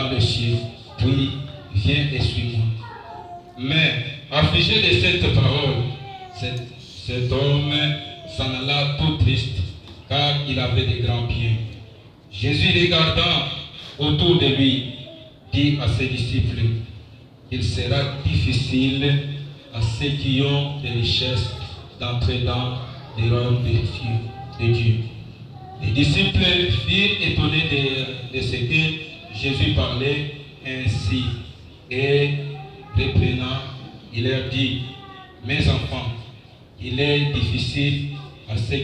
dans les cieux, puis viens et suis-moi. Mais, affligé de cette parole, cet homme s'en alla tout triste, car il avait de grands pieds. Jésus, regardant autour de lui, dit à ses disciples, il sera difficile à ceux qui ont des richesses d'entrer dans le royaume de Dieu. Les disciples furent étonnés de ce que Jésus parlait ainsi, et reprenant, il leur dit, mes enfants, il est difficile à ceux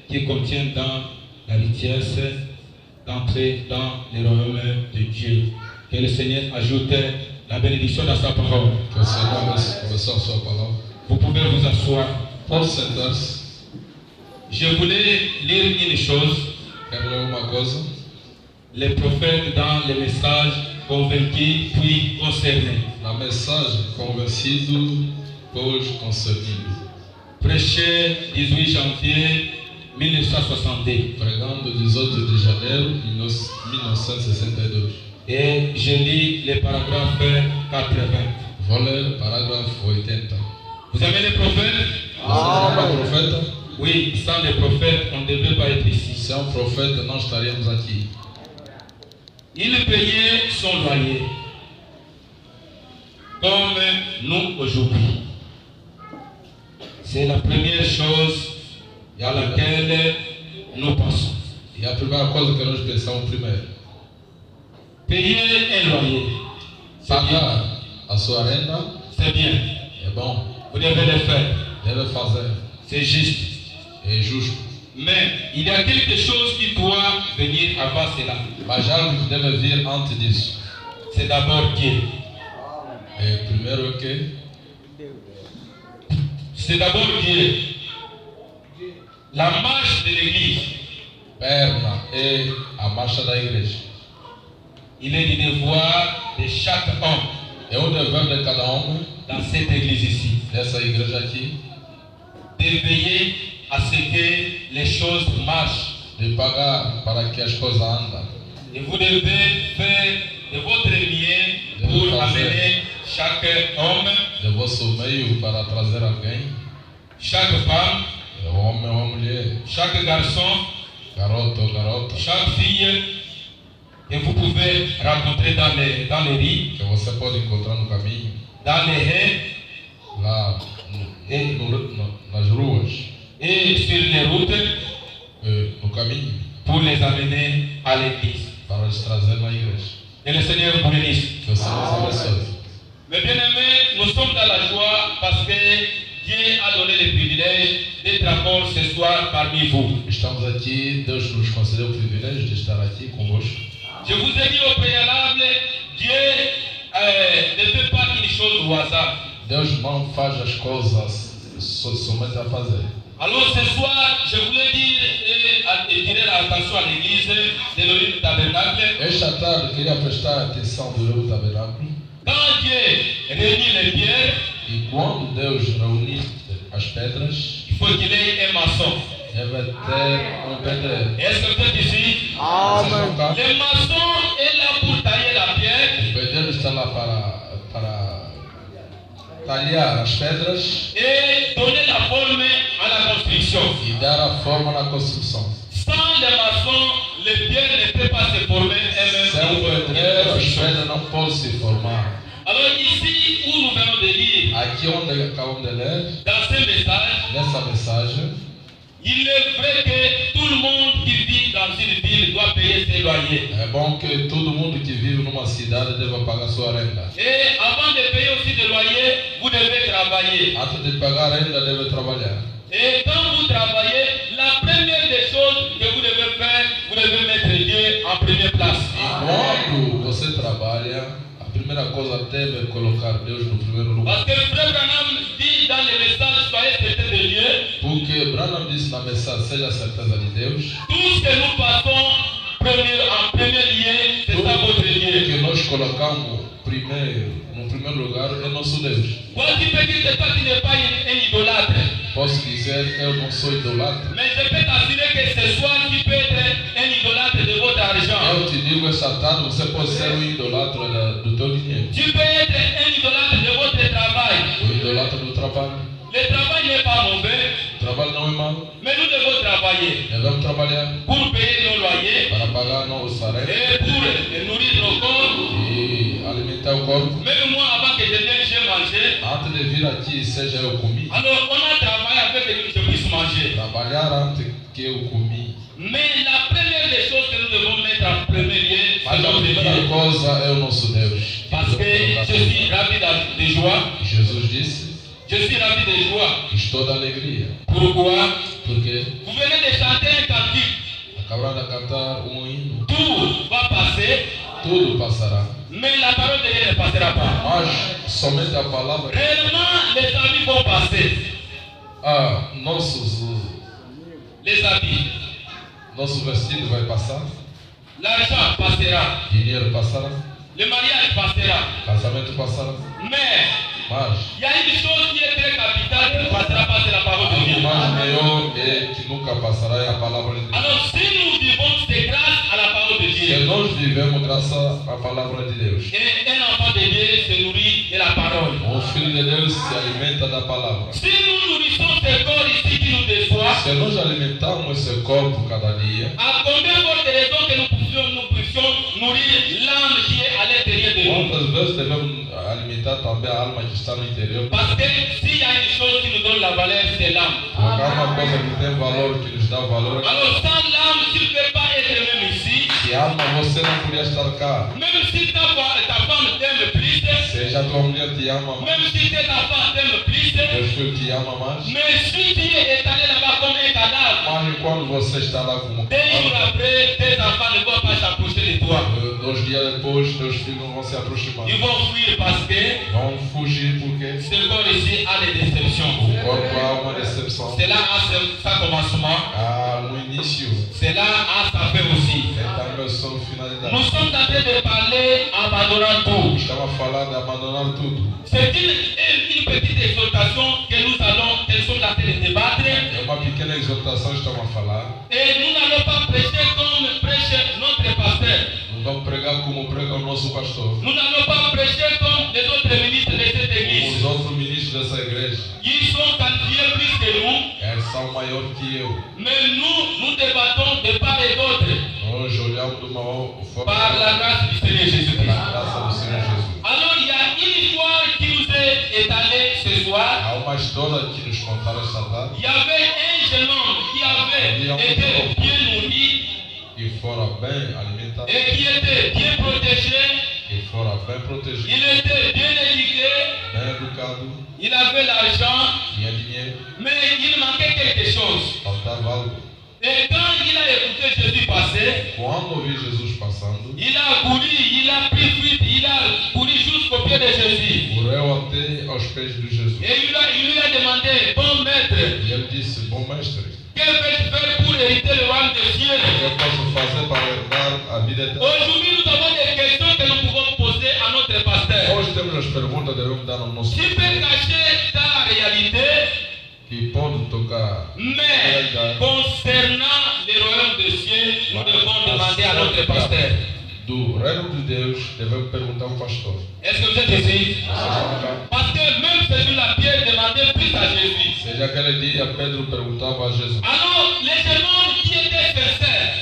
qui contiennent dans la richesse d'entrer dans le royaume de Dieu. Que le Seigneur ajoute la bénédiction dans sa parole. Que le Seigneur reçoive sa parole. Vous pouvez vous asseoir. Pour sentar-se. Je voulais lire une chose. Quero ler uma coisa. Les prophètes dans les messages convaincus puis concernés. Na mensagem convencido, pois concernido. Prêché 18 janvier 1962. Pregando 18 de janeiro de 1962. Et je lis le paragraphe 80. Vou ler o parágrafo 80. Vous aimez les prophètes? Você ama profeta? Oui, sans les prophètes, on ne devrait pas être ici. Se é um profeta, não estaríamos aqui. Il payait son loyer, comme nous aujourd'hui. C'est la première chose à laquelle nous pensons. E a primeira coisa que nós pensamos primeiro. Payer un loyer, Pagar a sua renda c'est bien. é bom. Vous devez le faire. Deve fazer. C'est juste. É justo. Mais il y a quelque chose qui doit venir avant cela. Mas algo que deve vir antes disso. C'est d'abord Dieu. É primeiro o quê? C'est d'abord Dieu. La marche de l'église. Perna é a marcha da igreja. Il est du devoir de chaque homme É o dever de cada homem dans cette église ici dessa igreja aqui de veiller à ce que les choses marchent. de pagar para que as coisas andem. Et vous devez faire de votre mieux pour amener chaque homme, De vosso meio para trazer alguém, chaque femme, homem ou mulher, chaque garçon, garoto ou garota, chaque fille que vous pouvez rencontrer dans les rues, que você pode encontrar no caminho, dans les haies lá nas ruas, et sur les routes no caminho, pour les amener à l'église. para les trazer na igreja. Que le Seigneur vous bénisse. Que o Senhor nos abençoe. Mes bien-aimés, nous sommes dans la joie parce que Dieu a donné le privilège d'être encore ce soir parmi vous. Estamos aqui, Deus nos concedeu o privilégio de estar aqui convosco. Je vous ai dit au préalable, Dieu ne fait pas une chose au hasard. Deus não faz as coisas somente a fazer. Alors ce soir, je voulais dire et tirer l'attention à l'église de l'Orient du Tabernacle. Esta tarde queria prestar atenção do tabernáculo. Quand Dieu réunit les pierres, E quando Deus reunir as pedras, il faut qu'il ait un maçon. deve ter pedreiro. Est-ce que vous êtes ici? Amen. Le maçon est là pour tailler la pierre O pedreiro está lá para talhar as pedras et donner la forme à la construction. e dar a forma na construção. Sans les maçons, les pierres ne peuvent pas se former elles-mêmes. Sem o pedreiro, as pedras não podem se formar. Alors ici où nous venons de lire, Aqui onde acabamos de ler, dans ce message, nessa mensagem, il est vrai que tout le monde qui vit dans une ville doit payer ses loyers. é bom que todo mundo que vive numa cidade deva pagar sua renda. Et avant de payer aussi des loyers, vous devez travailler. Antes de pagar a renda, deve trabalhar. Et quand vous travaillez, la première des choses que vous devez faire, vous devez mettre Dieu en première place. Quando você trabalha, a primeira coisa deve colocar Deus no primeiro lugar. Parce que le frère Branham dit dans les messages, soyez certain de Dieu. Porque Branham disse na mensagem, seja a certeza de Deus. Tout ce que nous passons en premier lieu, c'est ça votre Dieu. Que nós colocamos no primeiro lugar é nosso Deus. Moi, tu peux dire que toi, tu n'es pas un idolâtre. Posso dizer, eu não sou idolatra. Mais je peux t'assurer que ce soir, tu peux être un idolâtre de votre argent. Eu te digo essa tarde, você pode ser um idolatra do teu dinheiro. Tu peux être un idolâtre de votre travail. O idolatra do trabalho. Le travail n'est pas mauvais, O trabalho não é mau. mais nous devons travailler Devemos trabalhar pour payer nos loyers para pagar nosso salário et pour nourrir nos corps. e alimentar o corpo. Même moi, avant que je vienne, j'ai mangé. Antes de vir aqui, seja eu comi. Alors, on a travaillé afin que je puisse manger. Trabalhar antes que eu comi. Mais la première des choses que nous devons mettre en premier lieu, c'est Mas a notre primeira Dieu. coisa é o nosso Deus. Parce que je suis ravi de joie. Jesus disse: Je suis ravi de joie. estou da alegria. Pourquoi? Porque Vous venez de chanter un cantique. acabaram de cantar um hino. Tout va passer, Tudo passará. mais la parole de Dieu ne passera pas. Mas somente a palavra. Réellement, les habits vont passer. Les habits. Nosso vestido vai passar. L'argent passera. Dinheiro passará. Le mariage passera. Casamento passará. Mais Mas il y a une chose qui est très capitale qui ne passera pas, c'est la parole de algo Dieu. mais maior é que nunca passará é a palavra de Deus. Alors, si nous vivons, c'est grâce à la parole de Se Dieu. nós vivemos graças à palavra de Deus. Et un enfant de Dieu se nourrit de la parole. Filho de Deus se alimenta da palavra. Si nous nourrissons ce corps ici qui nous déçoit, Se nós alimentarmos esse corpo cada dia, à combien forte raison que nous puissions nourrir l'âme qui est à l'intérieur de nous? quantas vezes devemos alimentar também a alma que está no interior? Parce que s'il y a une chose qui nous donne la valeur, c'est l'âme. Porque há uma coisa que tem valor, que nos dá valor. Alors sans l'âme, tu ne peux pas être même ici. Se a alma você não podia estar cá. Même si ta femme t'aime plus, Seja a tua mulher te ama mais, même si tes enfants t'aiment plus, teu filho te ama mais. mais si tu es allé là-bas comme un cadavre, Mas quando você está lá como 2 jours après, tes enfants ne vont pas s'approcher de toi. 2 dias depois, teus filhos não vão se aproximar. Ils vont fuir parce que Vão fugir porque ce corps ici a des déceptions. o corpo há uma decepção. Cela a sa commencement, Há no início, cela a sa fin aussi. tem também a sua finalidade. Nous sommes en train de parler en abandonnant tout. Estamos a falar de abandonar tudo. C'est une petite exhortation que nous sommes en train de débattre. É uma pequena exortação que estamos a falar. Et nous n'allons pas prêcher comme prêche notre pasteur. Não vamos pregar como prega o nosso pastor. Nous n'allons pas prêcher comme les autres ministres de cette Como os église. outros ministros dessa igreja. Ils sont qualifiés plus que nous, Eles são maior que eu. mais nous débattons de part et d'autre Nós olhamos de uma forma par la grâce du Seigneur Jésus-Christ. pela graça do Senhor Jesus. Alors il y a une histoire qui nous est étalée ce soir. Há uma história que nos contaram esta tarde. Il y avait un jeune homme qui avait été bien nourri Que fora bem alimentado. et qui était bien protégé. Que fora bem protegido. Il était bien éduqué. Bem educado. Il avait l'argent, Tinha dinheiro. mais il manquait quelque chose. Faltava algo. Et quand il a écouté Jésus passer, Quando ouvi Jesus passando, il a couru, il a pris fuite, il a couru jusqu'au pied de Jésus. correu até aos pés de Jesus. Et il lui a demandé, bon maître, E ele disse: bom mestre, que vais-tu faire pour hériter le royaume des cieux? o que eu posso fazer para herdar a vida eterna? Aujourd'hui, nous avons des questions que nous pouvons poser à notre pasteur. Hoje temos as perguntas que devemos dar ao nosso Tu peux cacher ta réalité, que pode tocar. mais concernant le royaume des cieux, nous devons demander à notre pasteur. Do reino de Deus, devemos perguntar ao pastor. Est-ce que vous êtes ici? Vocês estão cá? Parce que même celui la Pierre demandait plus à Jésus. Seja aquele dia, Pedro perguntava a Jesus. Alors, les jeunes hommes qui étaient sincères,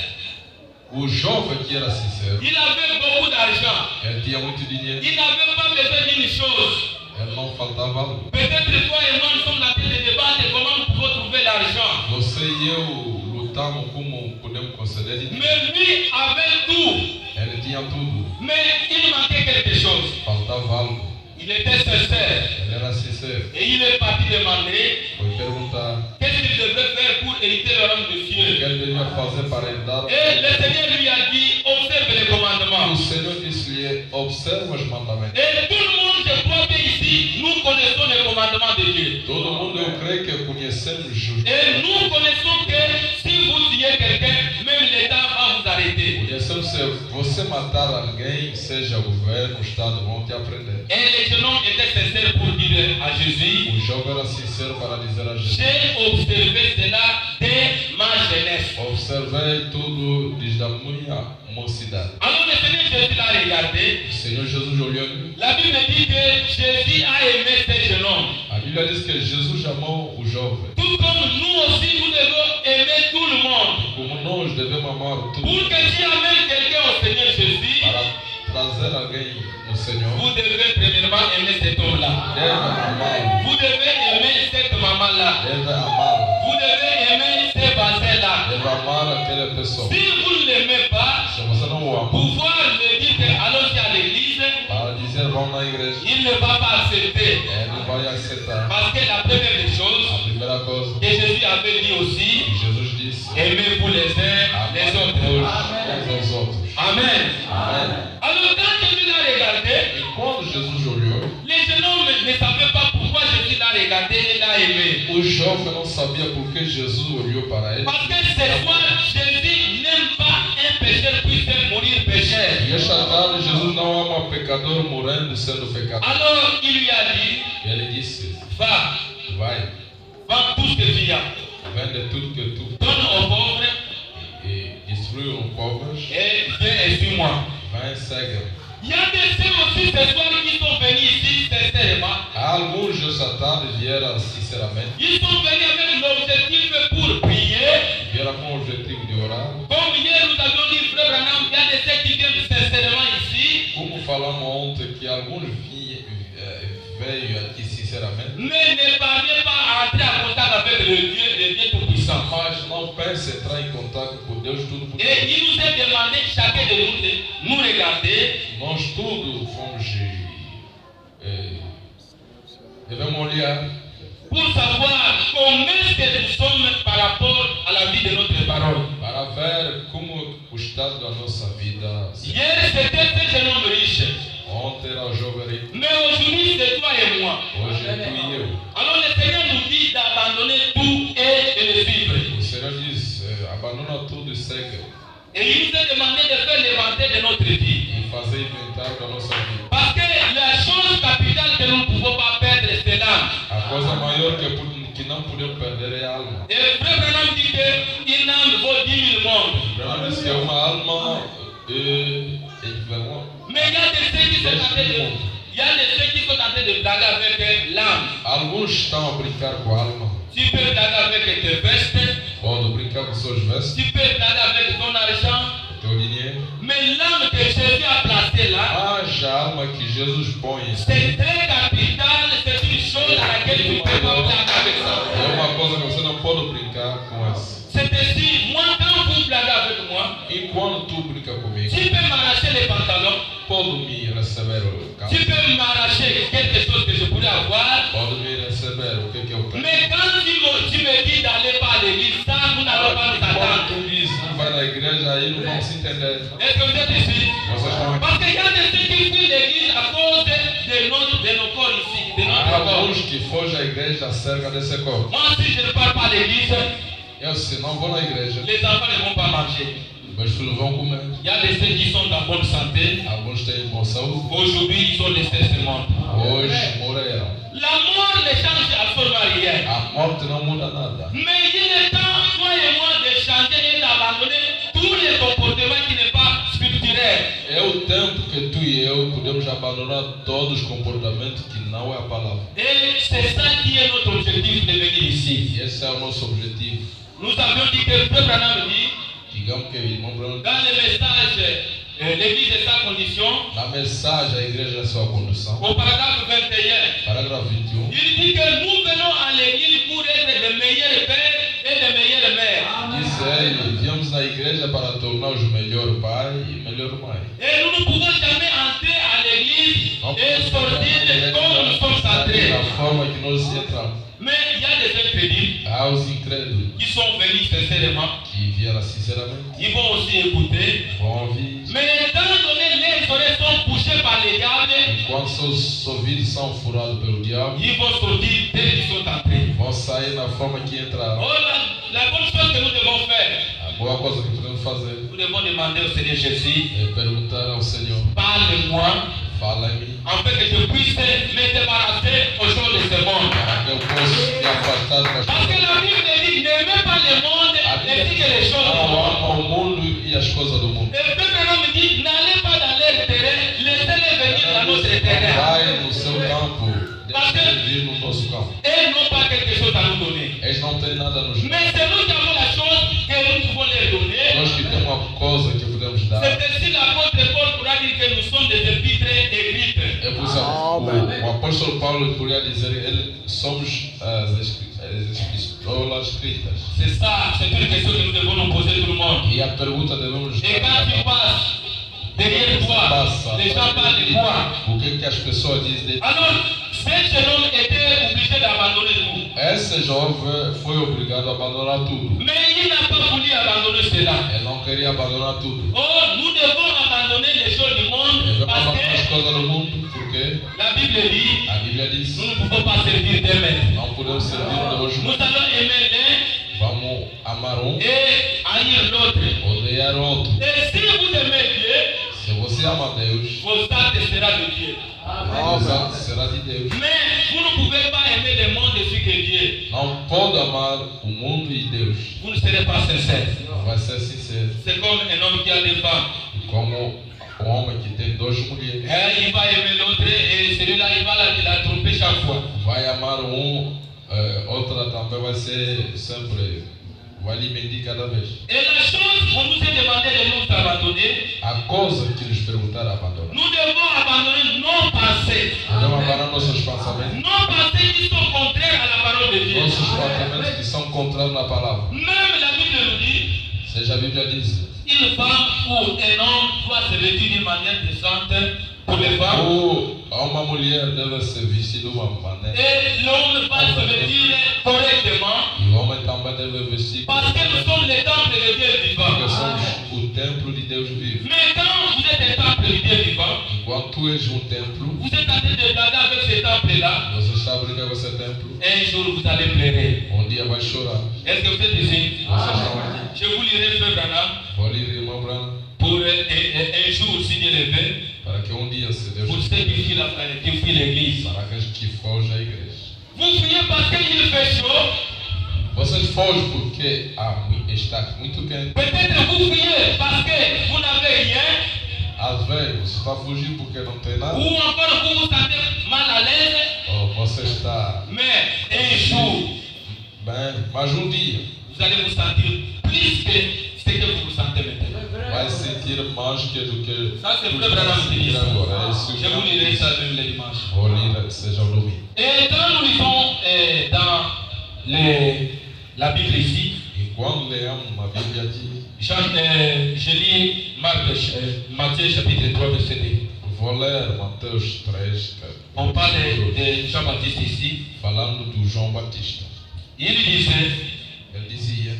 O jovem que era sincero, il avait beaucoup d'argent. ele tinha muito dinheiro, Il n'avait pas besoin d'une chose. ele não faltava algo. Peut-être toi et moi, nous sommes en train de débattre comment nous pouvons trouver l'argent. Você e eu lutamos como podemos conceder dinheiro. Mais lui avait tout. Ele tinha tudo, Mais il manquait quelque chose. faltava algo. Il était sincère. Ele era sincero. Et il est parti demander Foi perguntar qu'est-ce qu'il devrait faire pour hériter le royaume de o que Dieu. ele devia fazer para herdar. Et le Seigneur lui a dit, observe les commandements. O Senhor disse-lhe: observa os mandamentos. Et tout le monde, je crois que ici, nous connaissons les commandements de Dieu. Todo mundo, eu creio que conhecemos justo. Et nous connaissons que si vous tuez quelqu'un, même l'État va vous arrêter. Conhecemos se você matar alguém, seja o governo, o Estado, vão te aprender. Et les jeunes hommes étaient sincères pour dire à Jésus, O jovem era sincero para dizer a Jesus: j'ai observé cela dès ma jeunesse. Observei tudo desde a minha mocidade. Alors le Seigneur Jésus l'a regardé. O Senhor Jesus olhou. La Bible dit que Jésus a aimé ces jeunes hommes. A Bíblia diz que Jesus amou o jovem. Tout comme nous aussi, nous devons aimer tout le monde. Como nós devemos amar tudo. Pour que tu amènes quelqu'un au Seigneur Jésus, Para trazer alguém no Senhor, vous devez premièrement aimer cet homme-là. deve amá-lo, Vous devez aimer cette maman-là. deve amá-lo, Vous devez aimer ces voisins-là. deve amar aquela pessoa. Si vous ne l'aimez pas, Se você não o ama, pouvoir le dire que allons-y à l'église, para dizer vão na igreja, il ne va pas accepter. ele não vai aceitar. Parce que la première des choses A primeira coisa que Jésus avait dit aussi, que Jesus disse, aimez-vous les uns les amar autres. uns aos outros. Amen. Amém. Alors quand Jésus l'a regardé, E quando Jesus olhou, les jeunes hommes ne savaient pas pourquoi Jésus l'a regardé et l'a aimé. o jovem não sabia por que Jesus olhou para ele. Parce que cette fois, Jésus n'aime pas un pécheur puisse mourir pécheur. E esta tarde Jesus não ama pecador morrendo sendo pecador. Alors il lui a dit, Ele disse, va, vai, vends tout ce que tu as, vende tudo que tu donne aux pauvres e destrui os pobres, et viens et suis-moi. vem, segue. Il y a des gens aussi ce soir qui sont venus ici sincèrement. Há alguns esta tarde vieram sinceramente, Ils sont venus avec l'objectif pour prier. vieram com o objetivo de orar. Comme hier nous avions dit, frère Branham, il y a des gens qui viennent sincèrement ici, Como falamos ontem que alguns veio aqui sinceramente, mais ne parviennent pas à entrer en contact avec le Dieu Tout-Puissant. mas não pense em entrar em contato com Deus tudo por Et il nous a demandé, chacun de nous, de nous regarder Nós tudo fomos devemos olhar pour savoir comment est-ce que nous sommes par rapport à la vie de notre parole. para ver como o estado da nossa vida. Hier, c'était ce jeune homme riche. Ontem era o jovem rico, Mais aujourd'hui, c'est toi et moi. hoje é tu e eu. Alors le Seigneur nous dit d'abandonner tout et de le suivre. O Senhor diz, abandona tudo e segue. Et il nous a demandé de faire l'inventaire de notre vie. E fazer inventário da nossa vida. Parce que la chose capitale que nous ne pouvons pas perdre, c'est l'âme. A coisa maior que não podemos perder é a alma. Et le frère Branham dit qu'une âme vaut 10 000 mondes. Branham diz que é uma alma equivalente. Mais il y a des ceux qui sont en train de, il y a des ceux qui sont en train de blaguer avec l'âme. Alguns estão a brincar com a alma. Tu peux blaguer avec tes vestes, Podem brincar com suas vestes, tu peux blaguer avec ton argent. teu dinheiro. Mais l'âme que Jésus a placée là, Mas a alma que Jesus põe c'est très capital, c'est une chose à laquelle tu ne peux pas blaguer avec ça. é uma coisa que você não pode brincar com essa. C'est ainsi, moi quand vous blaguez avec moi, E quando tu brinca comigo, tu peux m'arracher les pantalons, pode me receber o carro, tu peux m'arracher quelque chose que je pourrais avoir. pode me receber o que eu tenho. Mais quand tu me dis d'aller pas à l'église, ça, nous n'allons pas nous Quando attendre. tu diz que vai na igreja, aí não vão se entender. Est-ce que vous êtes ici? Vocês estão aqui. Parce qu'il y a des ceux qui fuient l'église à cause de nos corps ici, de notre Há corps. alguns que fogem à igreja acerca desse corpo. Moi, si je ne pars pas à l'église, Eu, se não vou na igreja, les enfants ne vont pas manger. meus filhos vão comer. Il y a des ceux qui sont en bonne santé. Alguns têm boa saúde. Aujourd'hui, ils sont laissés ce monde. Hoje morreram. La mort ne change absolument rien. A morte não muda nada. Mais il est temps, toi et moi, de changer et d'abandonner tous les comportements qui n'est pas spirituel. É o tempo que tu e eu podemos abandonar todos os comportamentos que não é a palavra. Et c'est ça qui est notre objectif de venir ici. E esse é o nosso objetivo. Nous avions dit que le peuple Branham dit, Digamos que o irmão Branham, dans le message, l'église est sa condition, na mensagem, a igreja é a sua condição. au paragraphe 21, Parágrafo 21. il dit que nous venons à l'église pour être de meilleurs pères et de meilleures mères. Disse ele, viemos na igreja para tornar os melhor pai e melhor mãe. Et nous ne pouvons jamais entrer à l'église et sortir comme nous sommes entrés. Da forma que nós entramos. Mais il y a des incrédules Há os incrédulos qui sont venus sincèrement, que vieram sinceramente, ils vont aussi écouter. vão ouvir. Mais étant donné les oreilles sont bouchées par les diables, Enquanto seus ouvidos são furados pelo diabo, ils vont sortir dès qu'ils sont entrés. vão sair na forma que entraram. Oh, la bonne chose que nous devons faire, A boa coisa que podemos fazer nous devons demander au Seigneur Jésus, é perguntar ao Senhor, parle-moi, fala em mim, afin que je puisse me débarrasser aux choses de ce monde. para que eu possa me afastar das Parce que coisas. la Bible dit, n'aimez pas le monde, ainsi que coisas do mundo. Et Peuple me dit, n'allez pas dans leur terrain, laissez-les venir dans notre terrain. Vai no seu campo, deixa eles vir no nosso campo. Elles n'ont pas quelque chose à nous donner. Eles não têm nada a nos dar. Mais c'est nous qui avons la chose que nous pouvons leur donner. Nós que temos uma coisa que podemos dar. C'est ainsi l'apôtre Paul pourra dire que nous sommes des épîtres écrites. É por isso o apóstolo Paulo poderia dizer que somos as epístolas escritas. C'est ça, c'est une question que nous devons nous poser tout le monde. E a pergunta devemos Et quand tu passes derrière toi, les gens parlent de quoi? O que as pessoas dizem de... Alors, ce jeune homme était obligé d'abandonner tout. Esse jovem foi obrigado a abandonar tudo. Mais il n'a pas voulu abandonner cela. Ele não queria abandonar tudo. Oh, nous devons abandonner les choses du monde Devemos parce abandonar as que coisas do mundo porque la Bible dit, a Bíblia diz nous ne pouvons pas servir deux maîtres. não podemos servir um hoje. Nous allons aimer l'un Vamos amar um, et haïr l'autre. odiar o outro. Et si vous aimez Dieu, Se você ama Deus, vos actes seront de Dieu. você será de Deus. Mais vous ne pouvez pas aimer le monde ainsi que Dieu. Não pode amar o mundo e Deus. Vous ne serez pas sincère. Não vai ser sincero. C'est comme un homme qui a des femmes. Como um homem que tem duas mulheres. Il va aimer l'autre et celui-là, il va la tromper chaque fois. Vai amar outra também vai ser sempre, vai lhe mentir cada vez. Et la chose qu'on nous a demandé de nous abandonner, A coisa que nos perguntaram abandonar. nous devons abandonner nos pensées. Devemos abandonar nossos pensamentos. Nos pensées qui sont contraires à la parole de Dieu. Nossos pensamentos que são contrários na palavra. Même la Bible nous dit, Seja a Bíblia diz. une femme ou un homme doit se vêtir d'une manière décente pour les femmes. Ou uma mulher deve ser vestida de uma maneira. Et l'homme va se vêtir correctement E o homem também deve vestir. parce que nous sommes les temples de Dieu vivant. Porque somos o templo de Deus vivo. Mais quand vous êtes un temple de Dieu vivant, Enquanto tu és um templo, vous êtes en train de regarder avec ce temple-là, você está brincando com esse templo. un jour vous allez pleurer. Dia vai chorar. Est-ce que vous êtes ici? Vocês estão aqui. Je vous lirai Frère Branham Vou ler, irmão Branham, pour un jour, si Dieu le veut, para que dia, se Deus pour ceux qui fuient l'église. para que foge à igreja. Vous fuyez parce qu'il fait chaud. Vocês fogem porque está muito quente. Peut-être vous fuyez parce que vous n'avez rien. Às vezes você está fugindo porque não tem nada. Ou encore vous vous sentez mal à l'aise. Ou você está Mais un jour, bem, mas dia vous allez vous sentir plus que ce que vous vous sentez maintenant. vai sentir mais do que Ça, c'est Frère Branham qui dit ça. agora. Je vous lirai ça le dimanche. Vou ler, seja o domingo. Et quand nous lisons dans la Bible ici, E quando leamos uma Bíblia de je lis Matthieu chapitre 3 verset 2. vou ler Mateus 3, On parle de Jean-Baptiste ici. falando do João Batista. Il disait, Ele dizia: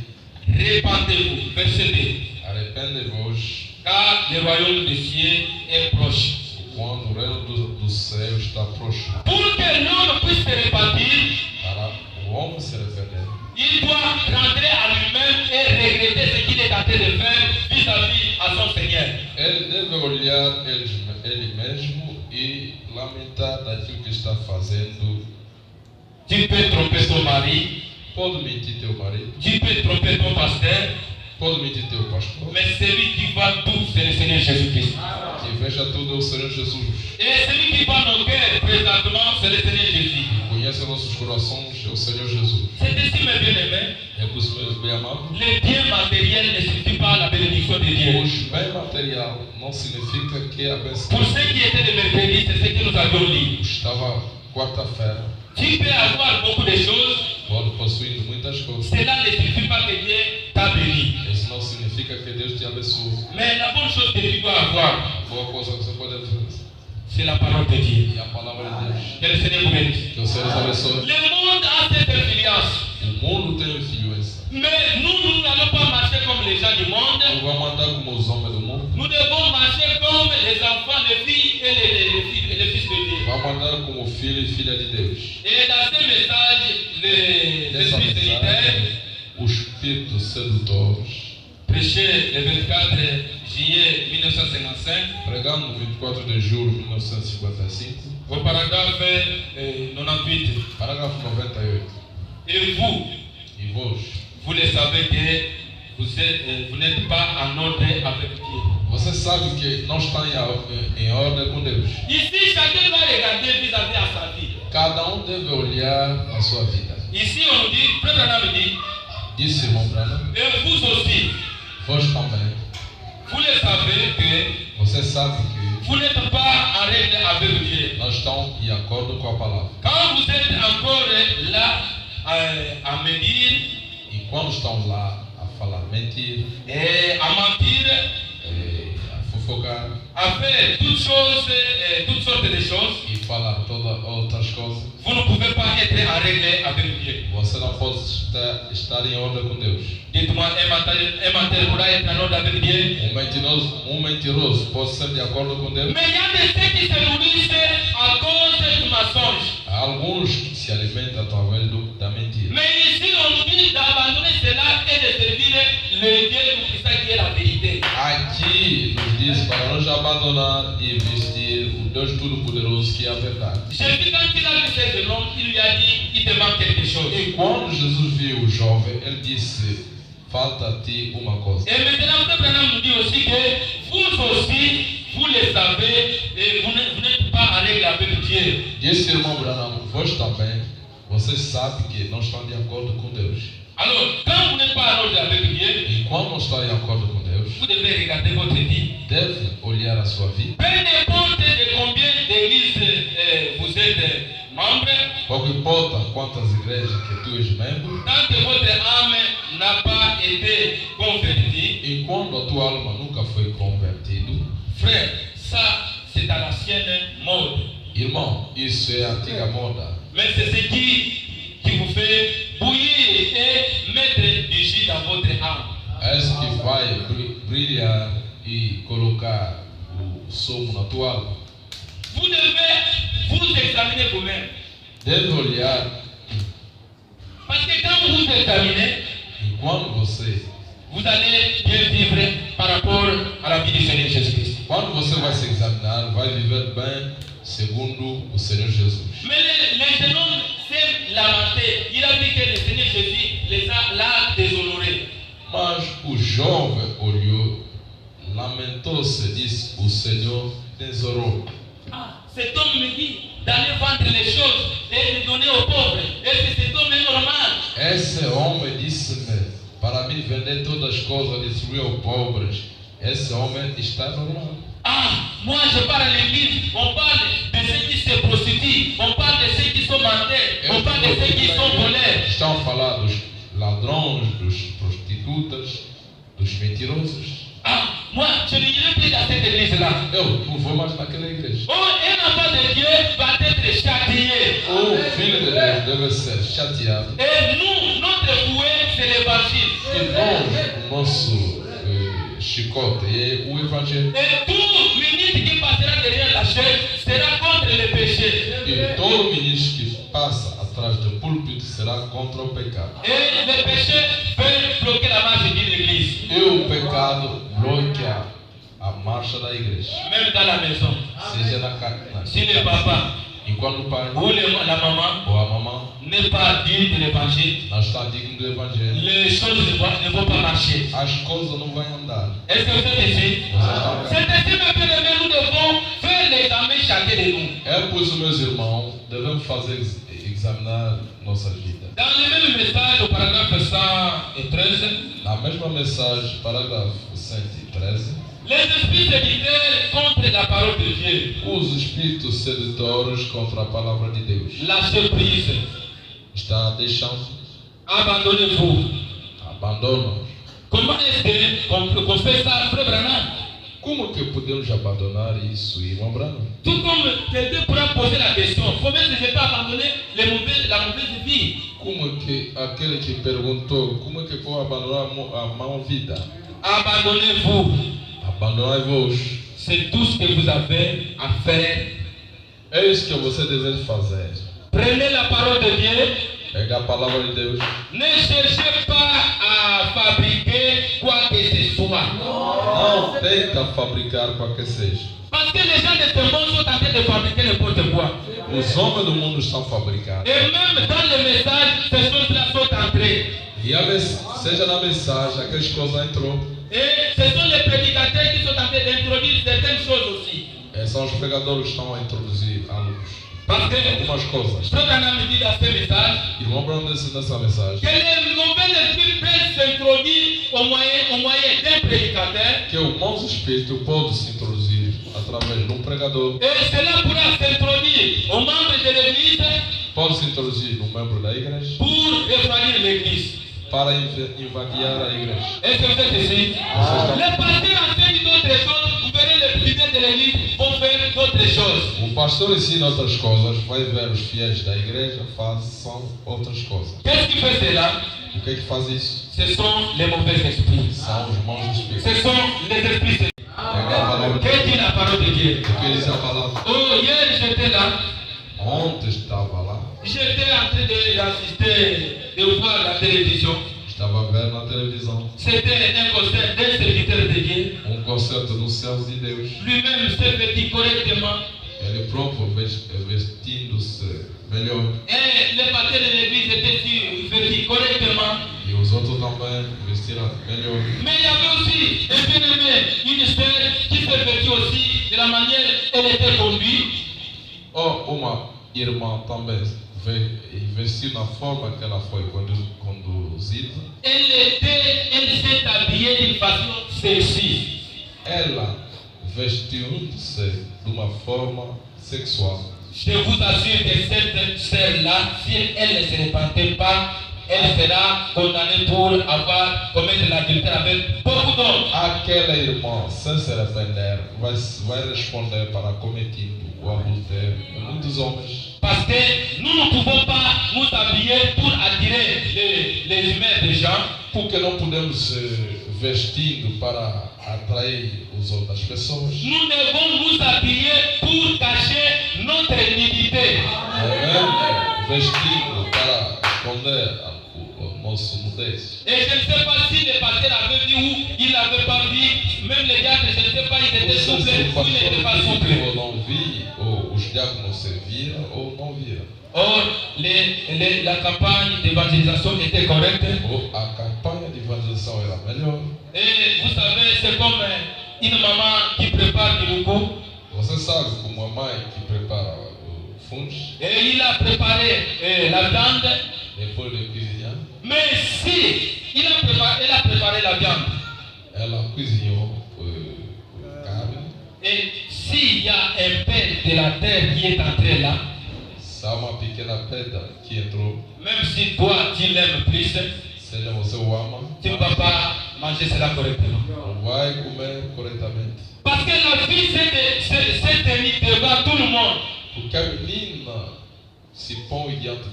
répandez-vous, verset 2, arrependei-vos, car le royaume des cieux est proche. quando o reino do céu está próximo. Pour que l'homme puisse se repentir, Para o homem se arrepender, il doit rentrer à lui-même et regretter ce qu'il est en train de faire vis-à-vis à son Seigneur. ele deve olhar ele mesmo e lamentar daquilo que está fazendo. Tu peux tromper ton mari, Pode mentir teu marido, tu peux tromper ton pasteur, pode mentir teu pastor, mais celui qui va tout, c'est le Seigneur Jésus-Christ. que veja tudo é o Senhor Jesus. Et celui qui va nos cœurs présentement, c'est le Seigneur Jésus. Conhece nossos corações, é o Senhor Jesus. C'est ainsi, mes bien-aimés, É por isso, meus bem amados, les biens matériels ne suffisent pas à la bénédiction de Dieu. o bem material não significa que a bênção. Pour ceux qui étaient le mercredi, c'est ce que nous avions lu. Estava quarta-feira, Tu peux avoir beaucoup de choses, pode possuir muitas coisas. cela ne signifie pas que Dieu t'a béni. Isso não significa que Deus te abençoe. Mais la bonne chose que tu dois avoir, A boa coisa que você pode fazer c'est la parole de Dieu. é a palavra de Deus. Que le Seigneur vous bénisse. Que o Senhor te abençoe. Le monde a cette influence. O mundo tem influência. Mais nous n'allons pas marcher comme les gens du monde. Não vamos andar como os homens do mundo. Nous devons marcher comme les enfants, les filles et les fils de Dieu. Vamos andar como filho e filha de Deus. Et dans ce message, les Nessa esprits solitaires, mensagem, os espíritos sedutores, prêché le 24 juillet 1955, pregando no 24 de julho de 1955, au paragraphe 98. parágrafo 98. Et vous, E vós, vous le savez que vous n'êtes pas en ordre avec Dieu. Você sabe que não está em ordem com Deus. Ici, chacun doit regarder vis-à-vis à sa vie. Cada deve olhar a sua vida. Ici, on nous dit, Frère Branham me dit, Disse irmão Branham, et vous aussi, vós também. vous le savez que Você sabe que vous n'êtes pas en règle avec Dieu. nós estamos em acordo com a palavra. Quand vous êtes encore là à me dire E quando estão lá a falar mentir, et à mentir, a fofocar à faire toutes sortes de choses, e falar todas outras coisas, vous ne pouvez pas être en règle avec Dieu. você não pode estar em ordem com Deus. Dites-moi, un menteur pourra être en ordre avec Dieu. Um mentiroso pode ser de acordo com Deus. Mais il y a de ceux qui se nourrissent à cause du mensonge. Há alguns que se alimentam através da mentira. Mais ici, on nous dit d'abandonner cela et de servir le Dieu tout-puissant qui est la vérité. Aqui nos diz para nós abandonar e vestir o Deus Todo-Poderoso que é a verdade. Jésus, quand il a vu ce jeune homme, il lui a dit, il te manque quelque chose. E quando Jesus viu o jovem, ele disse: falta a ti uma coisa. Et maintenant, Frère Branham nous dit aussi que vous aussi, vous le savez, et vous n'êtes pas en règle avec Dieu. Disse irmão Branham, vós também, vocês sabem que não estão de acordo com Deus. Alors, quand vous n'êtes pas en ordre avec Dieu, E quando não está em acordo com Deus, vous devez regarder votre vie. deve olhar a sua vida. Peu importe de combien d'églises vous êtes membre, Pouco importa quantas igrejas que tu és membro, tant que votre âme n'a pas été convertie, e quando a tua alma nunca foi convertida, frère, ça c'est à l'ancienne mode. irmão, isso é a antiga moda. Mais c'est ce qui vous fait bouillir et mettre du jus dans votre âme. É isso que vai brilhar e colocar o sumo na tua alma. Vous devez vous examiner vous-même. Deve olhar, Parce que quand vous vous examinez, e quando você vous allez bien vivre par rapport à la vie du Seigneur Jésus-Christ. Quando você vai se examinar, vai viver bem segundo o Senhor Jesus. Mais les jeunes hommes s'est lamenté. Il a vu que le Seigneur Jésus l'a déshonoré. Mas o jovem olhou, lamentou-se e disse: o Senhor tesourou. Ah, cet homme me dit d'aller vendre les choses et de donner aux pauvres. Est-ce que cet homme est normal? Esse homem disse-me para mim vender todas as coisas e distribuir aos pobres. Esse homem está normal. Ah, moi je parle à l'église, on parle de ceux qui se prostituent, on parle de ceux qui sont menteurs, on parle de ceux qui sont voleurs. Estão a falar dos ladrões, dos prostitutas, dos mentirosos. Ah, moi je n'irai plus dans cette église-là. Eu não vou mais naquela igreja. Oh, un enfant de Dieu va être châtié. O filho de Deus deve ser chateado. Et nous, notre fouet, c'est l'évangile. E nós, o nosso chicote é o Evangelho. Et tout ministre qui passera derrière la chaise sera contre le péché. E todo ministro que passa atrás do púlpito será contra o pecado. Et le péché peut bloquer la marche d'une église. E o pecado bloqueia a marcha da igreja. Même dans la maison. Seja na casa. Si le papa Enquanto o pai ou la maman ou a mamãe n'est pas digne de l'évangile, não está digno do Evangelho, les choses ne vont pas marcher. as coisas não vão andar. Est-ce que vous êtes ici? C'est ainsi, mes bien-aimés, nous devons faire l'examen chacun de nous. É pois, meus irmãos, devemos fazer examinar nossas vidas. Dans le même message, au paragraphe 113, Na mesma mensagem, parágrafo 113, les esprits séducteurs contre la parole de Dieu. os espíritos sedutores contra a palavra de Deus. La surprise. Está deixando, Abandonnez-vous. abandonam. Comment est-ce qu'on fait ça, Frère Branham? Como que podemos abandonar isso, irmão Branham? Tout comme quelqu'un pourra poser la question, comment est-ce que je peux abandonner la mauvaise vie? Como que aquele que perguntou, como que vou abandonar a má vida? Abandonnez-vous. Abandonai-vos. C'est tout ce que vous avez à faire. É isso que você deve fazer. Prenez la parole de Dieu. Pega a palavra de Deus. Ne cherchez pas à fabriquer quoi que ce soit. Não tenta fabricar qualquer seja. Parce que les gens de ce monde sont en train de fabriquer n'importe quoi. Os homens do mundo estão fabricando. Et même dans le message, ces choses-là sont entrées. E seja na mensagem, aquelas coisas entrou. Et ce sont les prédicateurs qui sont en train d'introduire certaines choses aussi. São os pregadores que estão a introduzir Parce que algumas coisas. Satan me dit dans ce message E o Abraão disse nessa mensagem que les mauvais esprits peuvent s'introduire au moyen d'un prédicateur. que o mau espírito pode se introduzir através de pregador. Et cela pourra s'introduire aux membres de l'église Pode se introduzir no membro da igreja pour refroidir l'église. para invadiar a igreja. Est-ce que vous êtes ici? Les pasteurs enseignent d'autres choses. Vous verrez les fidèles de l'église vont faire d'autres choses. O pastor ensina outras coisas, vai ver os fiéis da igreja façam outras coisas. Qu'est-ce qui fait cela? O que é que faz isso? Ce sont les mauvais esprits. São os maus espíritos. Ce sont les esprits. Pegar a palavra Que dit la parole de Dieu? o que diz a palavra. Oh, hier j'étais là. Ontem estava lá, J'étais en train d'assister, de voir la télévision. estava a ver na televisão C'était un concert d'un serviteur de Dieu. concerto do céu de Deus. Lui-même s'est vêtu correctement. Ele próprio vestindo-se melhor. Et les pasteurs de l'église étaient vêtus correctement. E os outros também vestiram melhor. Mais il y avait aussi un bien-aimé, une sœur qui s'est vêtue aussi de la manière elle était conduite. Uma irmã também vestiu na forma que ela foi conduzida. Elle s'est habillée d'une façon sexy. Ela vestiu-se de uma forma sexual. Je vous assure que cette sœur-là, si elle ne se repentait pas, elle sera condamnée pour avoir commis l'adultère avec beaucoup d'hommes. Aquela irmã, sem se arrepender, vai responder para cometido o adultério com muitos homens. Parce que nous ne pouvons pas nous habiller pour attirer les humains des gens. Porque não podemos vestindo para atrair as outras pessoas. Nous devons nous habiller pour cacher notre nudité. Vestindo para esconder o nosso nudez. Et je ne sais pas si les pasteurs avaient vu ou ils n'avaient pas vu. Même les diacres, je ne sais pas, ils étaient souples ou ils n'étaient pas souples. Ou não vi, ou os diáconos serviram ou não viram. Or, la campagne d'évangélisation était correcte. A campanha de evangelização era melhor. Et vous savez, c'est comme une maman qui prépare du loukou. Você sabe como a mãe que prepara o funge, Et il a préparé la viande. depois de cozinhar, Mais si elle a préparé la viande, ela cozinhou carne. et s'il y a un peu de la terre qui est entré là, Se há uma pequena pedra que entrou, même si toi tu l'aimes plus, seja você o ama, tu ne vas pas manger cela correctement. não vai comer corretamente. Parce que la fille s'est tenue devant tout le monde. Porque a menina se põe diante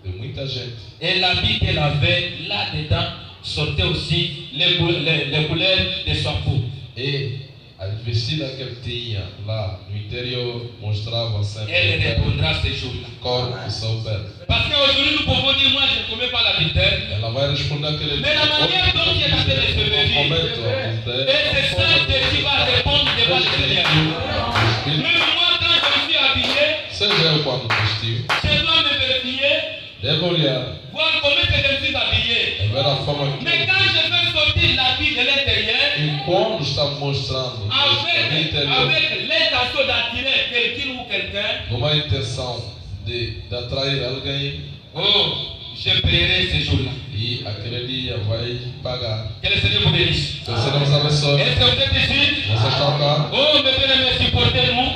de muita gente. Et l'habit qu'elle avait là-dedans sortait aussi les couleurs de sa peau. E a vestida que ele tinha lá no interior mostrava sempre Elle répondra ce jour-là. o corpo e seu pé. Parce qu'aujourd'hui nous pouvons dire, moi je ne commets pas l'adultère. Ela vai responder aquele Mais la manière dont tu es en train de se vêtir, et c'est ça que tu vas répondre devant le Seigneur. Même moi quand je me suis habillé, Seja eu quando vestiu, je dois me vérifier, deve olhar, voir comment je me suis habillé. ver a forma que Mais quand je vais sortir l'habit de l'intérieur, e quando está mostrando no interior, avec l'intention d'attirer quelqu'un ou quelqu'un, numa intenção de atrair alguém, oh, je paierai ce jour-là. e aquele dia vai pagar. Que le Seigneur vous bénisse. Que o Senhor nos abençoe. Est-ce que vous êtes ici? Você está cá, Oh, mes bien-aimés, supportez-nous.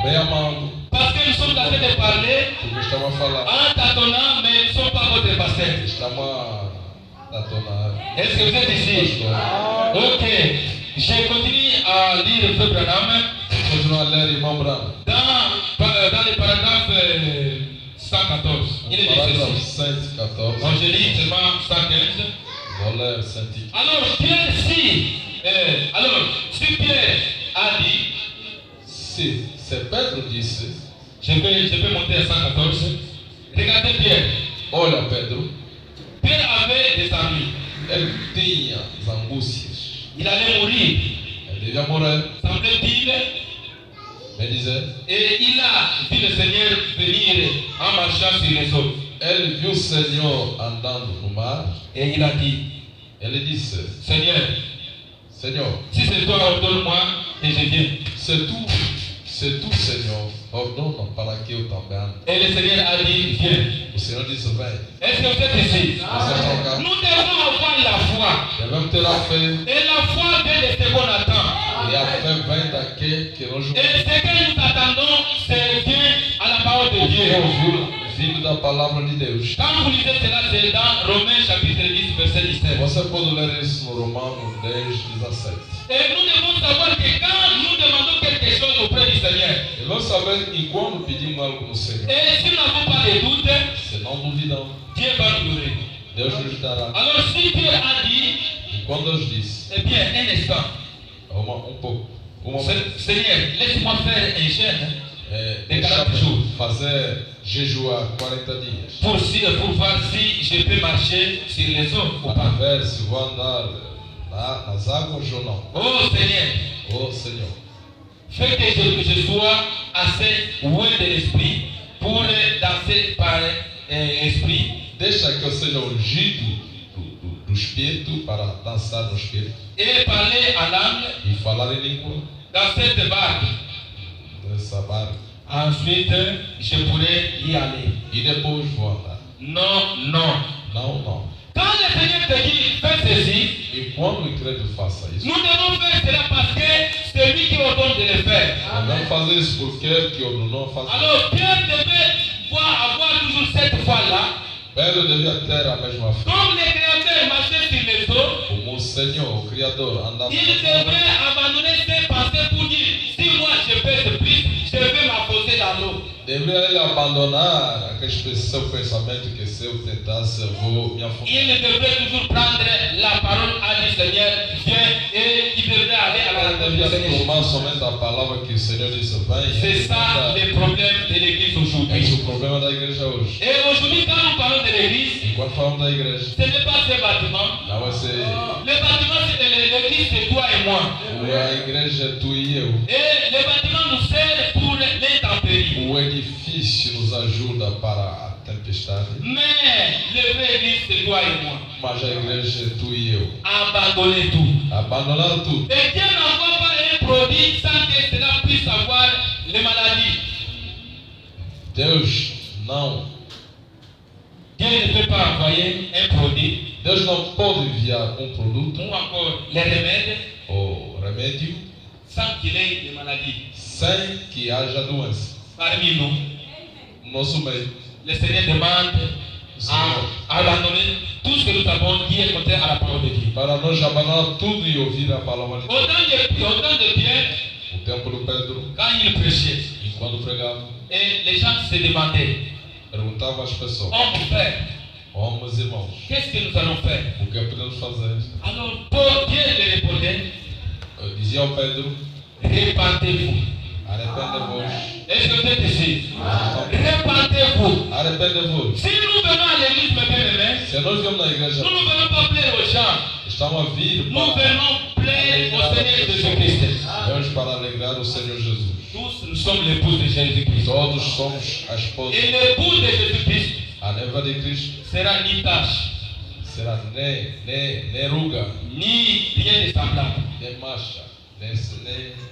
bem amado, Parce que nous sommes en train de parler porque estamos a falar, en tâtonnant, mais nous ne sommes pas votre pasteur. estamos a tornar. Est-ce que vous êtes ici? Ok. Je continue à lire Frère Branham Continua a ler, irmão Branham. dans le paragraphe 114. Il est dit Parágrafo ceci. 114. Donc je lis seulement 115. Vou ler 115. Alors, si Pierre a dit, Se Pedro disse, je peux monter à 114. Regardez Pierre. olha Pedro, Pierre avait des ennuis. ele tinha as angústias. Il allait mourir, Ele devia morrer, semblait-il. me dizer, Et il a vu le Seigneur venir en marchant sur les eaux. Ele viu o Senhor andando no mar. et il a dit, Ele disse: Seigneur, Senhor, si c'est toi, ordonne-moi et je viens. c'est tu, Senhor, ordona para que eu também ande. Et le Seigneur a dit, viens. O Senhor disse: Vem. Est-ce que vous êtes ici? Você está cá? Nous devons avoir la foi. Devemos ter a fé. Et la foi vient de ce qu'on attend. E a fé vem daquele que nós Et ce que nous attendons, c'est bien à la parole de Dieu. ouvimos vindo da palavra de Deus. Quand vous lisez cela, c'est dans Romains chapitre 10, verset 17. Você pode ler isso no Romanos 10, 17. Et nous devons savoir que quand nous demandons quelque chose auprès du Seigneur, E nós sabemos que quando pedimos algo no Senhor, et si nous n'avons pas de doute, se não duvidamos, Dieu va nous donner. Deus nos dará. Alors si Dieu a dit, E quando Deus disse, eh bien, un instant, pouco, momento, Seigneur, laisse-moi faire un jeûne deixa-me fazer jejuar 40 dias. pour voir si je peux marcher sur les eaux ou Para pas. ver se vou andar nas águas ou não. Oh Seigneur, Oh Senhor, fais que je sois assez loin de l'esprit pour danser par esprit. deixa que eu seja ungido do Espírito para dançar no Espírito Et parler en langue e falar em língua dans cette barque. dessa barca. Ensuite, je pourrais y aller. E depois vou andar. Non, non. Não, não. Quand le Seigneur te dit, fais ceci, E quando o incrédulo faça isso, nous devons faire cela parce que c'est lui qui ordonne de le faire. devemos fazer isso porque ele que ordenou fazer. Alors, Pierre devait avoir toujours cette foi-là. Pedro devia ter a mesma fé. Comme le Créateur marchait sur les eaux, Como o Senhor, o Criador, andava. il devrait abandonner ses pensées pour dire, si moi je pèse plus, je vais m'affoser dans l'eau. Deveria ele abandonar aquele seu pensamento que se eu tentasse, eu vou me afundar. Il devrait toujours prendre la parole à du Seigneur, viens, et il devrait aller à la Ele rencontre du devia Seigneur. tomar somente a palavra que o Senhor disse: vem. C'est ça le problème de l'église Esse é aujourd'hui. o problema da igreja hoje. Et aujourd'hui, quand nous parlons de l'église, E quando falamos da igreja, ce n'est pas ce bâtiment. não vai ser. Le bâtiment, c'est l'église, c'est toi et moi. A igreja é tu e eu. Et le bâtiment nous sert pour l'intempérie. O edifício nos ajuda para a tempestade, Mais le vrai église, c'est toi et moi. mas a igreja é tu e eu. Abandonner tout. Abandonar tudo. Et Dieu n'envoie pas un produit sans que cela puisse avoir les maladies. Deus não. Dieu ne peut pas envoyer un produit Deus não pode enviar produto ou encore les remèdes ou remédio sans qu'il ait des maladies. sem que haja doença. Parmi nous, No nosso meio, le Seigneur demande à abandonner tout ce que nous avons qui est contraire à la parole de Dieu. para nós abandonar tudo e ouvir a palavra de Deus. Au temps de Pierre, O tempo do Pedro, quand il prêchait, enquanto pregava, et les gens se demandaient, perguntava às pessoas: homme frère, homens e irmãos, qu'est-ce que nous allons faire? o que podemos fazer? Alors Pierre lui répondait, Dizia ao Pedro: répentez-vous. arrepende-vos. Est-ce que vous êtes ici? Répentez-vous. Arrepende-vos. Si nous venons à l'église, mes bien-aimés, Se nós viemos na igreja, nous ne venons pas plaire aux gens. estamos a vir Nous para venons plaire au Seigneur Jésus-Christ. Deus para alegrar o Senhor Jesus. Tous nous sommes l'épouse de Jésus-Christ. Todos somos a esposa. Et l'épouse de Jésus-Christ A noiva de Cristo sera ni tache, será nem ruga, ni rien de semblable. nem mancha, nem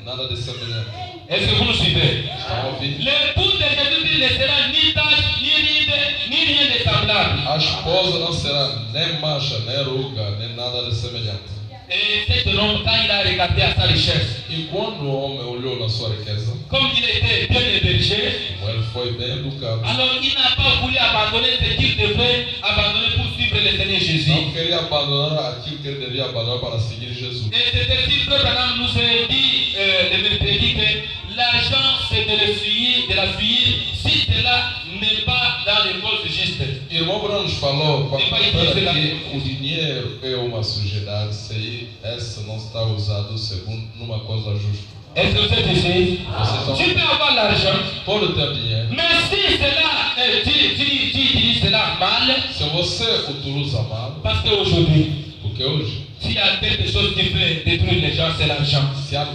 nada de semelhante. Est-ce que vous nous suivez? Estão a ouvir? L'épouse de Jésus-Christ ne sera ni tache, ni ride, ni rien de semblable. A esposa não será nem mancha, nem ruga, nem nada de semelhante. Et cet homme, quand il a regardé à sa richesse, E quando o homem olhou na sua riqueza, comme il était bien hébergé, como ele foi bem educado, alors il n'a pas voulu abandonner ce qu'il devait abandonner pour suivre le Seigneur Jésus. não queria abandonar aquilo que ele devia abandonar para seguir Jesus. Et c'est ainsi que Branham nous a dit le mercredi que l'argent c'est de la fuir si cela n'est pas dans les causes justes. Irmão Bruno nos falou E vai que dizer o dinheiro é uma sujidade se essa não está usado segundo numa coisa justa. Est-ce que vous êtes ici? Tu peux avoir l'argent, Pode ter dinheiro. mais si cela, tu utilises cela mal, Se você utiliza mal, parce qu'aujourd'hui, porque hoje, s'il y a quelque chose qui peut détruire les gens, c'est l'argent. se há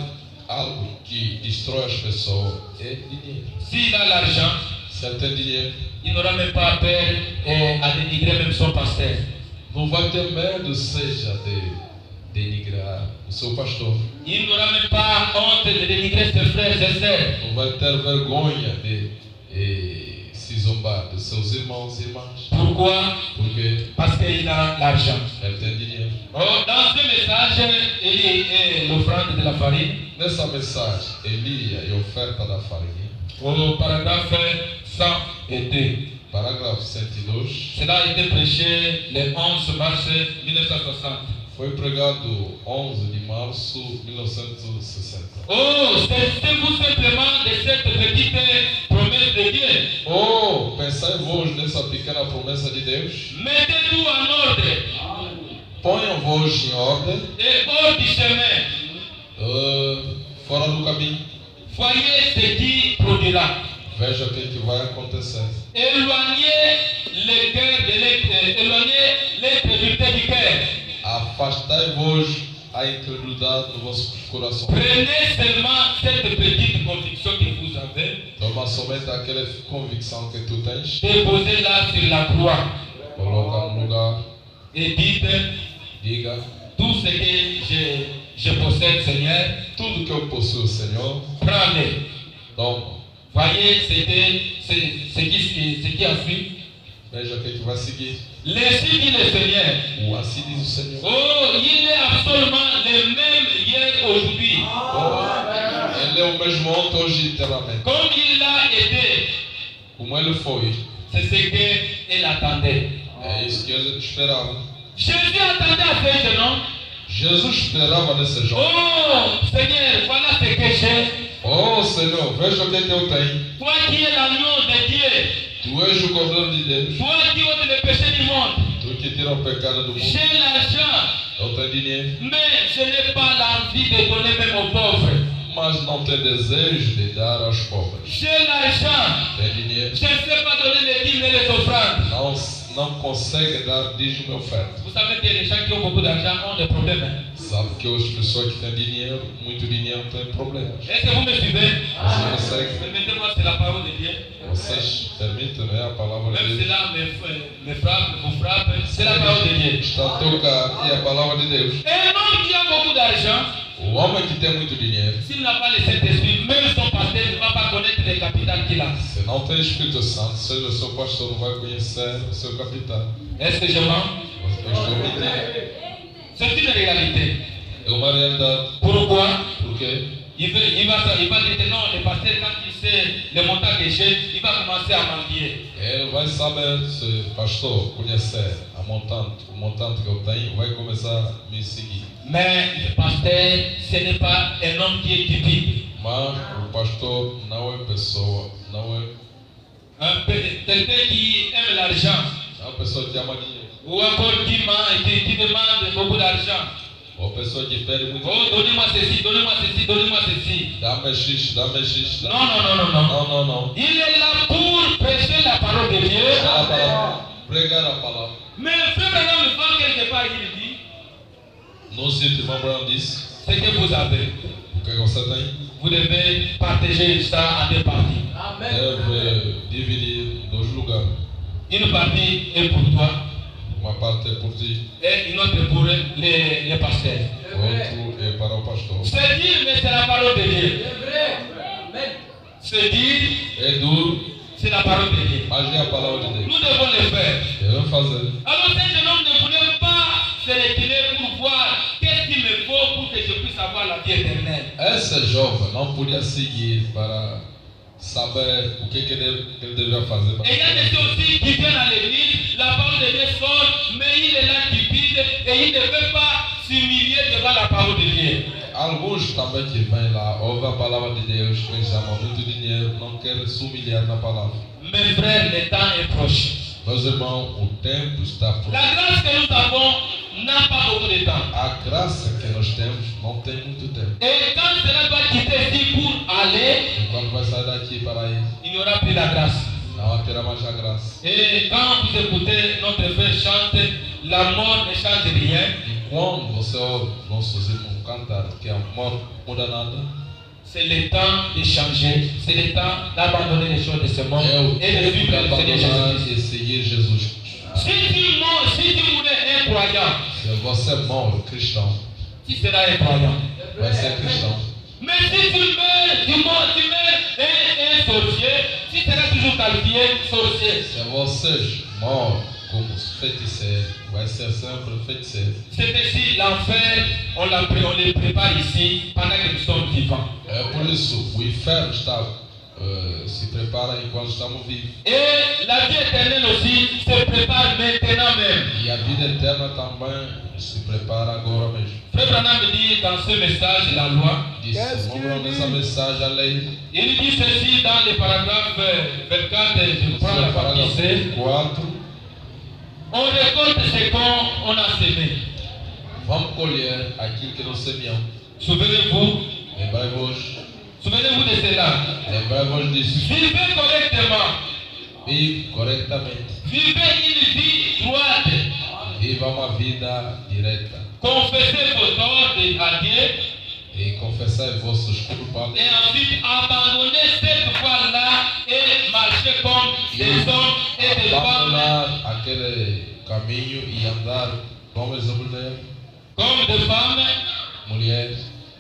algo que destrói as pessoas, é dinheiro. S'il a l'argent, Se Certains diriam, Il n'aura même pas peur à dénigrer même son pasteur. não vai ter medo, seja, de denigrar o seu pastor. Il n'aura même pas honte de dénigrer ses frères et sœurs. Não vai ter vergonha de se zombar dos seus irmãos e irmãs. Pourquoi? Porque Parce qu'il a l'argent. ele tem dinheiro. Dans ce message, il est l'offrande de la farine. Nessa mensagem, Elia e oferta da farinha, Au paragraphe 102. parágrafo 102, Cela a été prêché le 11 mars 1960. foi pregado 11 de março de 1960. Oh, c'est-vous simplement de cette petite promesse de Dieu? Oh, pensai-vos nessa pequena promessa de Deus. Mettez tout en ordre Ponham-vos em ordem, et hors du chemin. fora do caminho. Voyez ce qui produira. Veja o que vai acontecer. Éloignez le cœur de éloignez l'incrédulité du cœur. Afastai-vos a incredulidade no vosso coração. Prenez seulement cette petite conviction que vous avez, Toma somente aquela convicção que tu tens, déposez-la sur la croix coloca no lugar, et dites diga: tout ce que je possède, Seigneur, tudo que eu possuo, Senhor, prends-le. toma. Voyez ce qui a suivi. Veja o que vai seguir. Laissez dit le Seigneur. O assim diz o Senhor. Oh, il est absolument le même hier, aujourd'hui. Ele é o mesmo ontem, hoje e eternamente. Comme il l'a été, Como ele foi, c'est ce qu'elle attendait. é isso que ele esperava. Jésus attendait à ces jeunes hommes. Jesus esperava nesse jovem. Oh, Seigneur, voilà ce que j'ai. Oh, Senhor, veja o que eu tenho. Toi qui es l'agneau de Dieu. Tu és o Cordeiro de Deus. Toi qui ôtes le péché du monde. Tu que tira o pecado do mundo. J'ai l'argent, Eu tenho dinheiro, mais je n'ai pas l'envie de donner même aux pauvres. mas não tem desejo de dar aos pobres. J'ai l'argent, Tem dinheiro, je ne sais pas donner les dîmes et les offrandes. não consegue dar dízimo e oferta. Vous savez que les gens qui ont beaucoup d'argent ont des problèmes. Hein? Sabe que as pessoas que têm dinheiro, muito dinheiro, têm problemas. Est-ce que vous me suivez? Você consegue? Permettez-moi, c'est la parole de Dieu. Vocês permitem, né? A palavra Même de si Deus là me frappe, vous frappe, c'est la parole de Dieu. está a tocar e a palavra de Deus. Un homme qui a beaucoup d'argent, O homem que tem muito dinheiro, s'il n'a pas le Saint-Esprit, même son pasteur ne va pas connaître le capital qu'il a. se não tem Espírito Santo, seja o seu pastor, não vai conhecer o seu capital. Est-ce que je mens? Eu estou mentindo. C'est une réalité. É uma realidade. Pourquoi? Porque Il va dire que non, le pasteur, quand il sait le montant que j'ai, il va commencer à mendier. ele vai saber, se o pastor conhecer o montante que eu tenho, vai começar a me seguir. Mais le pasteur, ce n'est pas un homme qui est stupide. Mas o pastor não é pessoa, não é Quelqu'un qui aime l'argent, uma pessoa que ama dinheiro. ou encore qui demande beaucoup d'argent. Ou pessoa que pede muito. Oh, donnez-moi ceci, donnez-moi ceci, donnez-moi ceci. Dá-me X, dá-me X. Non, non, non, non, non. Não, não, não. Il est là pour prêcher la parole de Dieu. Ela para pregar a palavra. Mais le frère Branham me parle quelque part, il dit No sítio, irmão Brown disse: ce que vous avez, o que você tem, vous devez partager ça en deux parties. deve dividir em 2 lugares. Une partie est pour toi Uma parte é por ti, et une autre pour les pasteurs. outro é para o pastor. C'est dire, mais c'est la parole de Dieu. C'est dire, É duro, c'est la parole de Dieu. mas é a palavra de Deus. Nous devons le faire. Devemos fazer. Alors ces jeunes hommes ne voulaient pas se retirer pour voir qu'est-ce qu'il me faut pour que je puisse avoir la vie éternelle. Essa jovem não podia seguir para saber o que ele devia fazer. Et il y a des gens aussi qui viennent à l'église, la parole de Dieu sort, mais il est là cupide et il ne veut pas s'humilier devant la parole de Dieu. Alguns também que vêm lá, ouvem a palavra de Deus, mas amam muito dinheiro, não querem se humilhar na palavra. Mes frères, le temps est proche. Meus irmãos, o tempo está próximo. La grâce que nous avons n'a pas beaucoup de temps. A graça que nós temos não tem muito tempo. Et quand cela doit quitter ici pour aller, E quando vai sair daqui para ir, il n'y aura plus la grâce. não terá mais a graça. Et quand vous écoutez notre frère chante, la mort ne change rien. E quando você ouve nossos irmãos cantar que a morte não muda nada, c'est le temps de changer. C'est le temps d'abandonner les choses de ce monde É o et de tempo de vivre le Seigneur abandonar Jésus-Christ. e seguir Jesus. Si tu mourais incroyant, Se você morre cristão, tu seras incroyant. vai ser cristão. Mais si tu meurs un sorcier, tu seras toujours qualifié sorcier. Se você morre como feiticeiro, vai ser sempre feiticeiro. C'est ainsi, l'enfer, on le prépare ici pendant que nous sommes vivants. É por isso o inferno está se prepara enquanto estamos vivos. Et la vie éternelle aussi se prépare maintenant même. E a vida eterna também se prepara agora mesmo. Frère Branham me dit dans ce message, la loi, Disse, vamos nessa mensagem a lei. il dit ceci dans le paragraphe 24, je prends la partie C. 4. On récolte ce qu'on a semé. Vamos colher aquilo que não semeamos. Souvenez-vous Lembrai-vos de cela. Lembrai-vos disso. Vivez correctement. Vive corretamente. Vivez une vie droite. Viva uma vida direta. Confessez vos torts à Dieu. E confessai vossos culpados. Et ensuite abandonnez cette voie-là et marchez comme des hommes et des femmes. Abandonar aquele caminho e andar como homens e mulheres. Comme des femmes. Mulheres.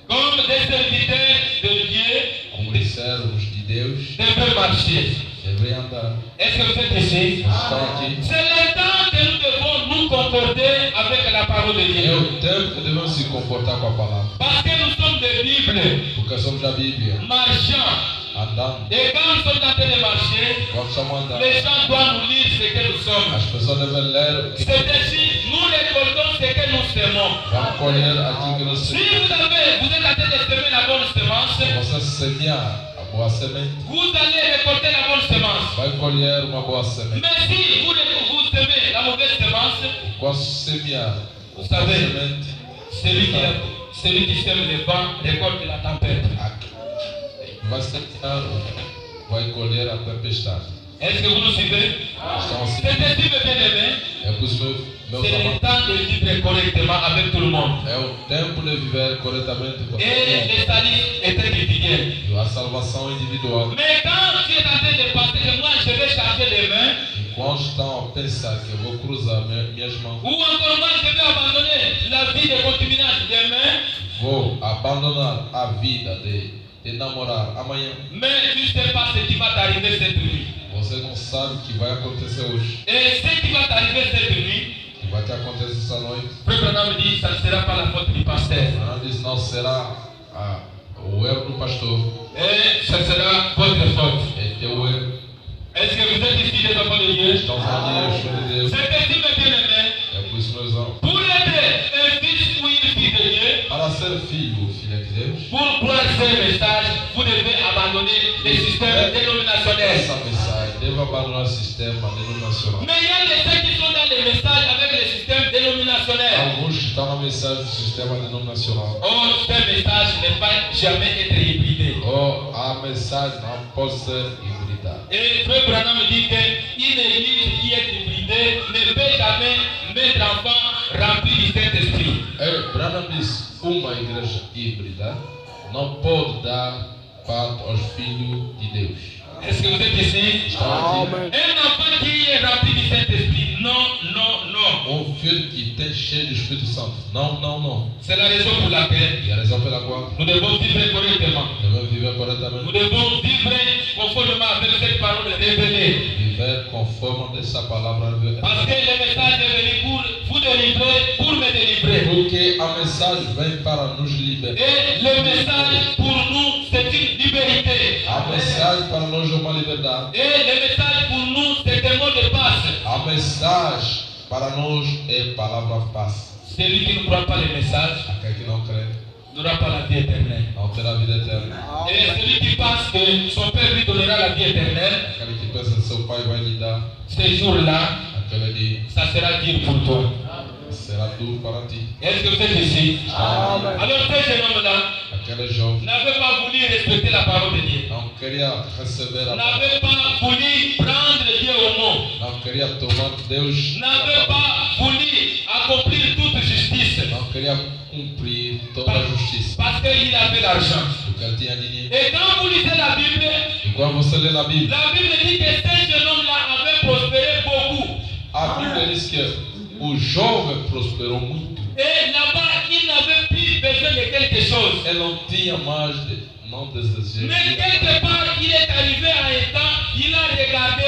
Comme des serviteurs de Dieu. Como os servos de Deus. Devez marcher. Devem andar. Est-ce que vous êtes ici? Estão aqui. C'est le temps que nous devons nous comporter avec la parole de É Dieu. o tempo que devemos se comportar com a palavra. Parce que nous sommes des Bibles, Porque somos a Bíblia. marchant. Andando. Et quand nous sommes en train de marcher, Quando estamos andando. les gens doivent nous lire ce que nous sommes. As pessoas devem ler. C'est ainsi, nous récoltons ce que nous semons. Vamos colher aquilo que nós Si sememos. vous êtes en train de semer la bonne semence, Você semear a boa semente, vous allez récolter la bonne semence. vai colher uma boa semente. Mais si vous semez la mauvaise semence, Quando semear vous a savez, semente, celui qui sème le vent récolte la tempête. vai semear, vai colher a tempestade. Est-ce que vous nous suivez? Estão assim. C'est ainsi, mes bien-aimés. É por isso, meus C'est le amados, temps de vivre correctement avec tout le monde. é o tempo de viver corretamente com Et todo le salut est individuel. mundo. A salvação individual. Mais quand tu es en train de penser que moi je vais changer les mains, Enquanto estão a pensar que eu vou cruzar minhas mãos, ou encore moi je vais abandonner la vie de concubinage demain, vou abandonar a vida de namorar amanhã. mais tu ne sais pas ce qui va t'arriver cette nuit. Você não sabe o que vai acontecer hoje. Et ce qui va t'arriver cette nuit, O que vai te acontecer essa noite. Frère Branham me dit, ça ne sera pas la faute du pasteur. Não diz, não será o erro do pastor. Et ce sera votre faute. É teu erro. Est-ce que vous êtes ici des enfants de Dieu? Estamos ali, filho de Deus. C'est ainsi, mes bien-aimés. É por isso, meus irmãos. Pour être un fils ou une fille de Dieu, Para ser filho ou filha de Deus, pour croire ce message, vous devez abandonner les systèmes dénominationnels. essa mensagem deve abandonar o sistema denominacional. Mais il y a des gens qui sont dans les messages avec les systèmes dénominationnels. Alguns estão na mensagem do sistema denominacional. Oh, ce message ne peut jamais être hybridé. Ou a mensagem não pode ser hibridada. Et Frère Branham me dit qu'une église qui est hybridée ne peut jamais mettre enfant rempli du Saint-Esprit. Branham diz, uma igreja híbrida não pode dar parte aos filhos de Deus. Est-ce que vous êtes ici? Estão aqui. Un enfant qui est rempli du Saint-Esprit, non, non, non. Filho que tem cheio do Espírito Santo. Não, não, não. C'est la raison pour laquelle E a razão pela qual nous devons vivre correctement. devemos viver Nous corretamente. devons vivre conformément avec cette parole révélée. Viver conforme dessa palavra. Parce que le message est venu pour vous délivrer, pour me délivrer. Porque a mensagem vem para nos libertar. Et le message pour nous, c'est une liberté. A mensagem para nós é uma liberdade. Et le message pour nous, c'est un mot de passe. A mensagem para nós é palavra paz. Celui qui ne croit pas le message Aquele que não crê n'aura pas la vie éternelle. não terá a vida eterna. Et celui qui pense que son Père lui donnera la vie éternelle, Aquele que pensa que seu pai vai lhe dar ce jour-là, aquele dia ça sera dur pour toi. será duro para ti. Est-ce que vous êtes ici? Alors ce jeune homme-là Aquele jovem n'avait pas voulu respecter la parole de Dieu. não queria receber a palavra, N'avait pas voulu prendre Dieu au mot. não queria tomar Deus, N'avait pas voulu accomplir toute justice. não queria queria cumprir toda a justiça. Parce qu'il avait l'argent. Porque ele tinha dinheiro. Et quand vous lisez la Bible Você lê na Bíblia. dit que ce jeune homme-là avait prospéré beaucoup. A Bíblia diz que o jovem prosperou muito. Et là-bas, il n'avait plus besoin de quelque chose. Ele não tinha mais, não desejava. Mais quelque part, il est arrivé à un temps, il a regardé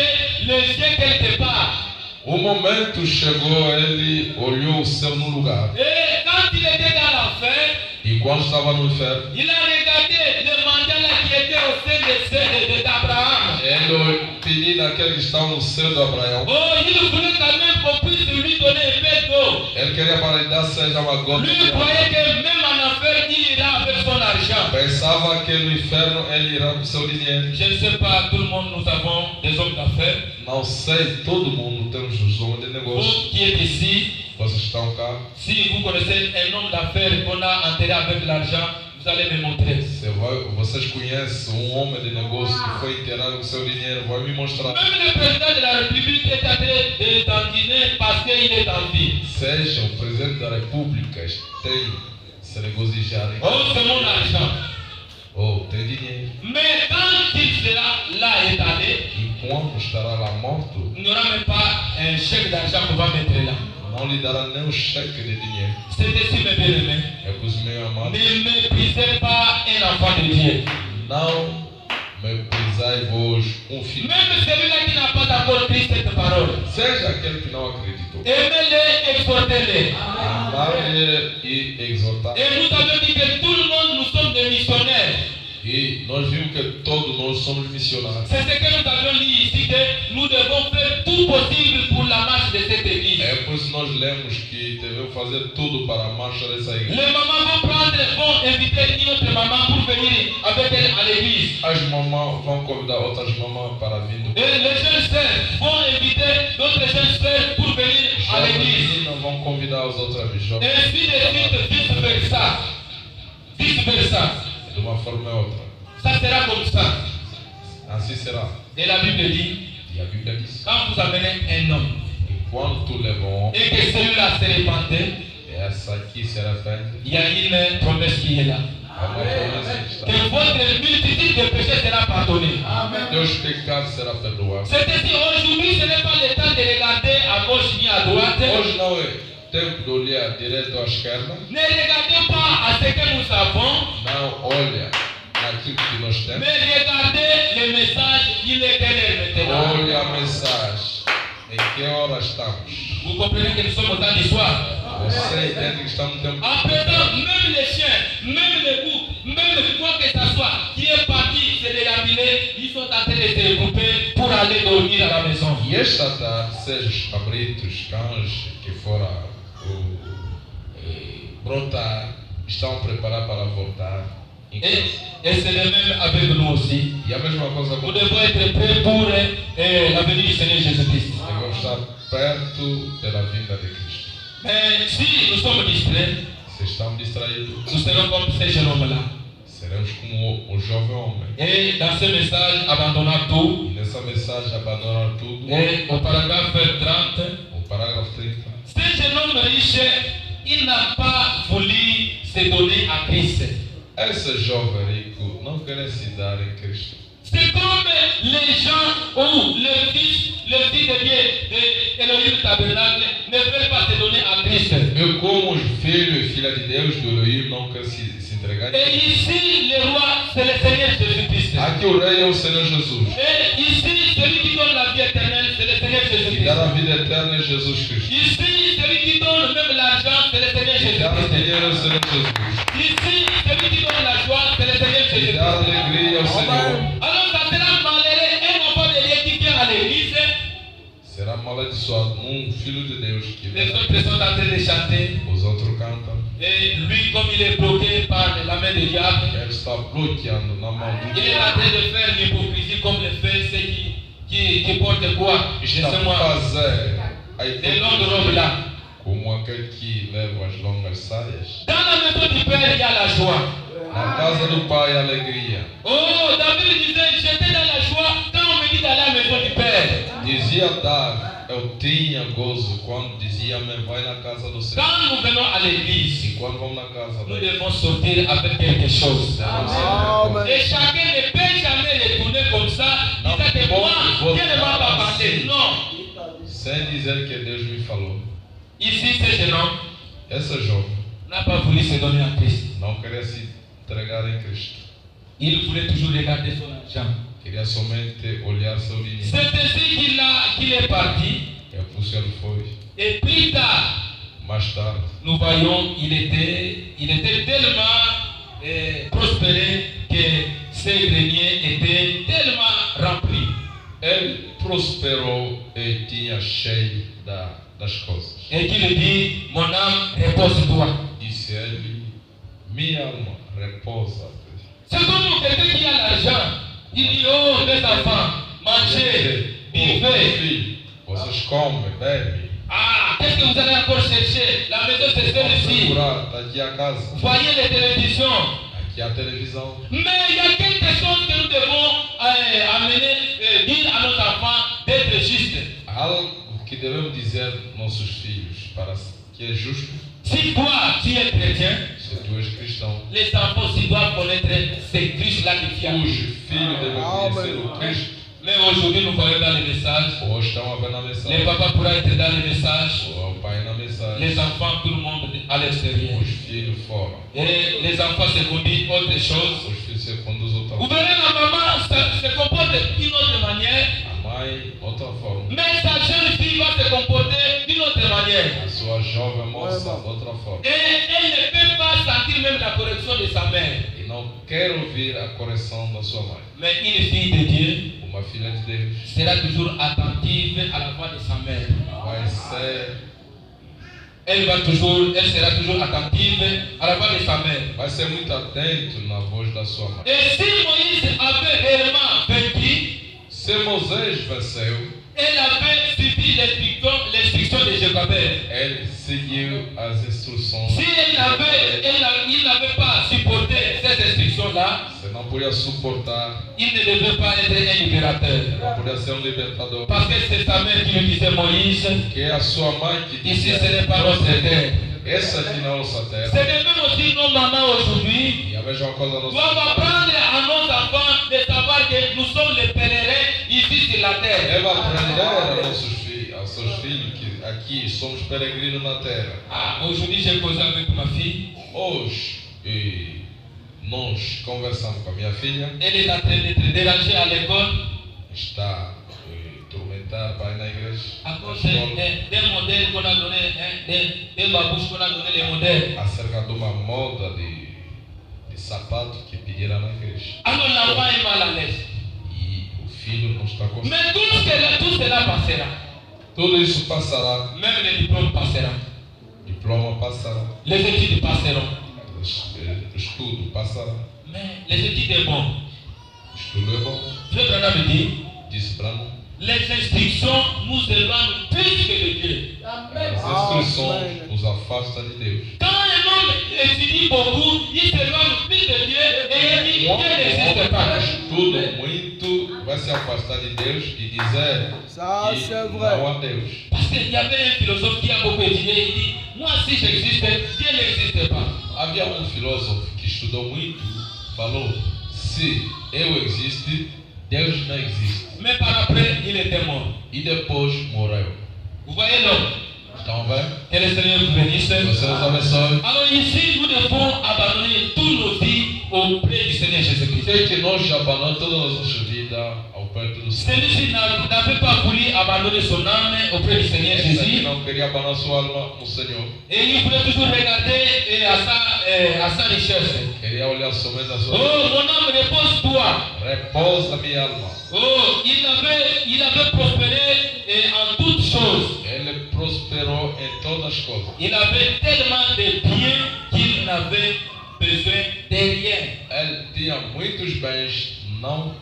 le ciel quelque part. O momento chegou, ele olhou o céu no lugar. Et quand il était dans l'enfer, E quando estava no inferno, il a regardé le mandat qui était au sein d'Abraham. ele pediu daquele que estava no céu de Abraão. Oh, il voulait quand même qu'on puisse lui donner un peu d'eau. Ele queria para lhe dar seja uma gota Lui de água. croyait que même en enfer, il ira avec son argent. Pensava que no inferno ele irá com seu dinheiro. Je ne sais pas, tout le monde, nous avons des hommes d'affaires. Não sei, todo mundo temos os homens de negócio. Vous qui êtes ici, Vocês estão cá. si vous connaissez un homme d'affaires qu'on a enterré avec l'argent, vous allez me montrer. Vocês conhecem homem de negócio que foi enterrado com seu dinheiro, vai me mostrar. Même le président de la République est en train d'endiner parce qu'il est en vie. Seja o presidente da República, tem se regozijar. Oh, c'est mon argent. Oh, tem dinheiro. Mais quand il sera là étalé, Enquanto estará lá morto, il n'y aura même pas un chèque d'argent qu'on va mettre là. não lhe dará nem um cheque de dinheiro. C'est ainsi, mes bien-aimés. É que os meus amados, Ne méprisez pas un enfant de Dieu. não meprisai-vos filho. Même celui-là qui n'a pas encore pris cette parole. Seja aquele que não acreditou. Aimez-les, exhortez-les. Amar-lhe e exortar. Et nous avons dit que tout le monde, nous sommes des missionnaires. E nós vimos que todos nós somos missionários. C'est ce que nous avons lu ici, que nous devons faire tout possible pour la marche de cette église. É por isso que nós lemos que devemos fazer tudo para a marcha dessa igreja. Les mamans vont inviter une autre maman pour venir avec elle à l'église. As mamães vão convidar outras mamães para vir. Et les jeunes sœurs vont inviter d'autres jeunes sœurs pour venir à l'église. Não vão convidar as outras jovens. Ainsi de suite, vice-versa. Vice-versa. De uma forma ou outra. Ça sera comme ça. Assim será. Et la Bible dit, E a Bíblia diz: quand vous amenez un homme enquanto tu levam et que celui-là se répandait, essa aqui se arrepende, il y a une promesse qui est là. há uma promessa que está. Que votre multitude de péchés sera pardonnée. Teus pecados serão perdoados. C'est ainsi, aujourd'hui, ce n'est pas le temps de regarder à gauche ni à droite. Hoje não é tempo de olhar direito à esquerda. Ne regardez pas à ce que nous avons, Não olha naquilo que nós temos. mais regardez le message, il est quelle heure maintenant. Olha a mensagem. Em que hora estamos? Vous comprenez que nous sommes au temps d'histoire. Você entende que estamos no tempo. À présent, même les chiens, même les boucs, même quoi que ce soit, qui est parti se dérapiler, ils sont en train de se regrouper pour aller dormir à la maison. E esta tarde, seja os cabritos, cães que foram brotar, estão preparados para voltar. Et c'est le même avec nous aussi. E a mesma coisa Nous com devons être prêts pour la venue du Seigneur Jésus-Christ. devemos estar perto da vinda de Cristo. Mais si nous sommes distraits, Se estamos distraídos, nous serons comme ces jeunes hommes-là. seremos como o jovem homem. Et dans ce message, abandonnant tout, E nessa mensagem, abandonar tudo. et au paragraphe 30, O parágrafo 30. ce jeune homme riche, il n'a pas voulu se donner à Christ. Esse jovem rico não quer se dar em Cristo. C'est comme les gens ou le fils de Dieu de Elohim Tabernacle ne veulent pas se donner à Christ. E como os filhos e filhas de Deus do Elohim não querem se entregar. Et ici, le roi, c'est le Seigneur Jésus-Christ. Aqui o rei é o Senhor Jesus. Et ici, celui qui donne la vie éternelle, c'est le Seigneur E Jésus-Christ. dar a vida eterna é Jesus Cristo. Ici, celui qui donne même l'argent, c'est le Seigneur E dar o Jésus-Christ. dinheiro é o Senhor Jesus. Ici, celui qui donne la joie, c'est le Seigneur E dar a Jésus-Christ. alegria ao Senhor. Alors, ça sera malheureux un enfant de Dieu qui vient à l'église. Será amaldiçoado filho de Deus que Les autres sont en train de chanter. os outros cantam. Et lui, comme il est bloqué par la main du diable, Ele está bloqueando na mão do il est en train de faire l'hypocrisie comme le fait ceux qui portent quoi? Está a Laissez-moi. fazer a Des longues robes là. como aquele que leva as longas saias. Dans la maison du Père, il y a la joie. Na casa do Pai, alegria. Oh, David disait, j'étais dans la joie quand on me dit d'aller à la maison du Père. Dizia podia dar, eu tinha gozo quando dizia, mãe, vai na casa do Senhor. Quand nous venons à l'église, E quando vamos na casa nous dele, devons sortir avec quelque chose. devemos Et chacun ne peut jamais retourner comme ça, Non, disant que bon, moi, bon, Dieu ne m'a pas ah, parlé. sim. Non. sem dizer que Deus me falou. Ici, ce jeune homme Esse jovem n'a pas voulu se donner à Christ. não queria se entregar em Cristo. Il voulait toujours regarder son argent. Queria somente olhar seu dinheiro. C'est ainsi qu'il est parti. É por isso ele foi. Et plus tard, Mais tarde, nous voyons il était tellement prospéré que ses greniers étaient tellement remplis. ele prosperou e tinha cheio das coisas. Et qu'il dit, mon âme, repose-toi. Disse ele, minha alma, repousa. C'est comme quelqu'un qui a l'argent. Il dit, oh, mes enfants, mangez, buvez. Filho, vocês comem, bebem. Ah, qu'est-ce que vous allez encore chercher? La maison, c'est celle-ci. Procurar, está aqui a casa, Voyez les télévisions. aqui a televisão. Mais il y a quelque chose que nous devons amener, dire à nos enfants d'être justes. Algo que devemos dizer aos nossos filhos para que é justo. Si toi, tu es chrétien, Se tu és cristão, les enfants aussi doivent connaître ce Christ-là que tu as. os filhos devem conhecer o Cristo. Mais aujourd'hui, nous voyons dans les messages, Hoje estão a ver na les mensagem, papas pourraient être dans les messages, o pai na mensagem, les enfants, tout le monde à l'extérieur. os filhos fora. Et les enfants se conduisent autre chose. Os filhos se conduzem outra Vous forma. verrez la maman se comporte d'une autre manière, A mãe, outra forma. mais sa jeune fille va se comporter d'une autre manière. A sua jovem moça, outra forma. Et elle ne peut pas sentir même la correction de sa mère. E não quer ouvir a correção da sua mãe. Mais une fille de Dieu Uma filha de Deus sera toujours attentive à la voix de sa mère. vai ser, Elle sera toujours attentive à la voix de sa mère. vai ser muito atento na voz da sua mãe. Et si Moïse avait réellement vaincu, Se Moisés venceu, elle avait suivi l'instruction de Jézabel. ele seguiu as instruções. Si il n'avait pas supporté ces instructions-là, Você não podia suportar, il ne devait pas être un libérateur. não podia ser libertador. Parce que c'est sa mère qui lui disait, Moïse, Que é a sua mãe que ici dizia, ce n'est pas notre terre. essa aqui não é nossa terra. C'est de même aussi nos mamans aujourd'hui E a mesma coisa doivent nossa. apprendre à nos enfants de savoir que nous sommes les pèlerins ici sur la terre. Deve aprender aos seus filhos que aqui somos peregrinos na terra. Ah, aujourd'hui j'ai causé avec ma fille. Hoje, nós conversamos com a minha filha, Elle est en train d'être dérangée à l'école está tormentada para ir na igreja. à cause na escola, d'un modèle qu'on a donné, des babouches qu'on a donné les modèles. acerca de uma moda de sapato que pediram na igreja. Alors l'enfant est mal à l'aise. E o filho não está gostando. Mais tout cela passera. Tudo isso passará, Même les diplômes passeront. diploma passará, Les études passeront. estudo passará. Mais les études est bon. Estudo é bom, Frère Branham dit, disse Branham. les instructions nous éloignent plus que de Dieu. As instruções nos afastam de Deus. Quand un homme étudie beaucoup, il s'éloigne plus de Dieu et il dit Dieu n'existe pas. Estudo muito, vai se afastar de Deus e dizer Ça, que c'est vrai. não há Deus. Parce qu'il y avait un philosophe qui a beaucoup étudié, il dit moi si j'existe, Dieu n'existe pas. Havia um filósofo que estudou muito, falou: se eu existo, Deus não existe. Mais par après, il était mort. E depois morreu. Vous voyez l'homme? Estão vendo? Que le Seigneur vous bénisse. Que Deus nos abençoe. Alors ici, nous devons abandonner tous nos vies auprès du Seigneur Jésus-Christ. Sei que nós abandonamos toda a nossa vida ao perto do Senhor. Celui-ci n'avait pas voulu abandonner son âme auprès du Seigneur Esse aqui Jésus. não queria abandonar sua alma no Senhor. Et il voulait toujours regarder à sa richesse. Queria olhar somente a sua Oh, mon âme, repose-toi. Repousa minha alma. Oh, il avait prospéré en toutes choses. Ele prosperou em todas as coisas. Il avait tellement de biens qu'il n'avait besoin de rien. Ele tinha muitos bens, não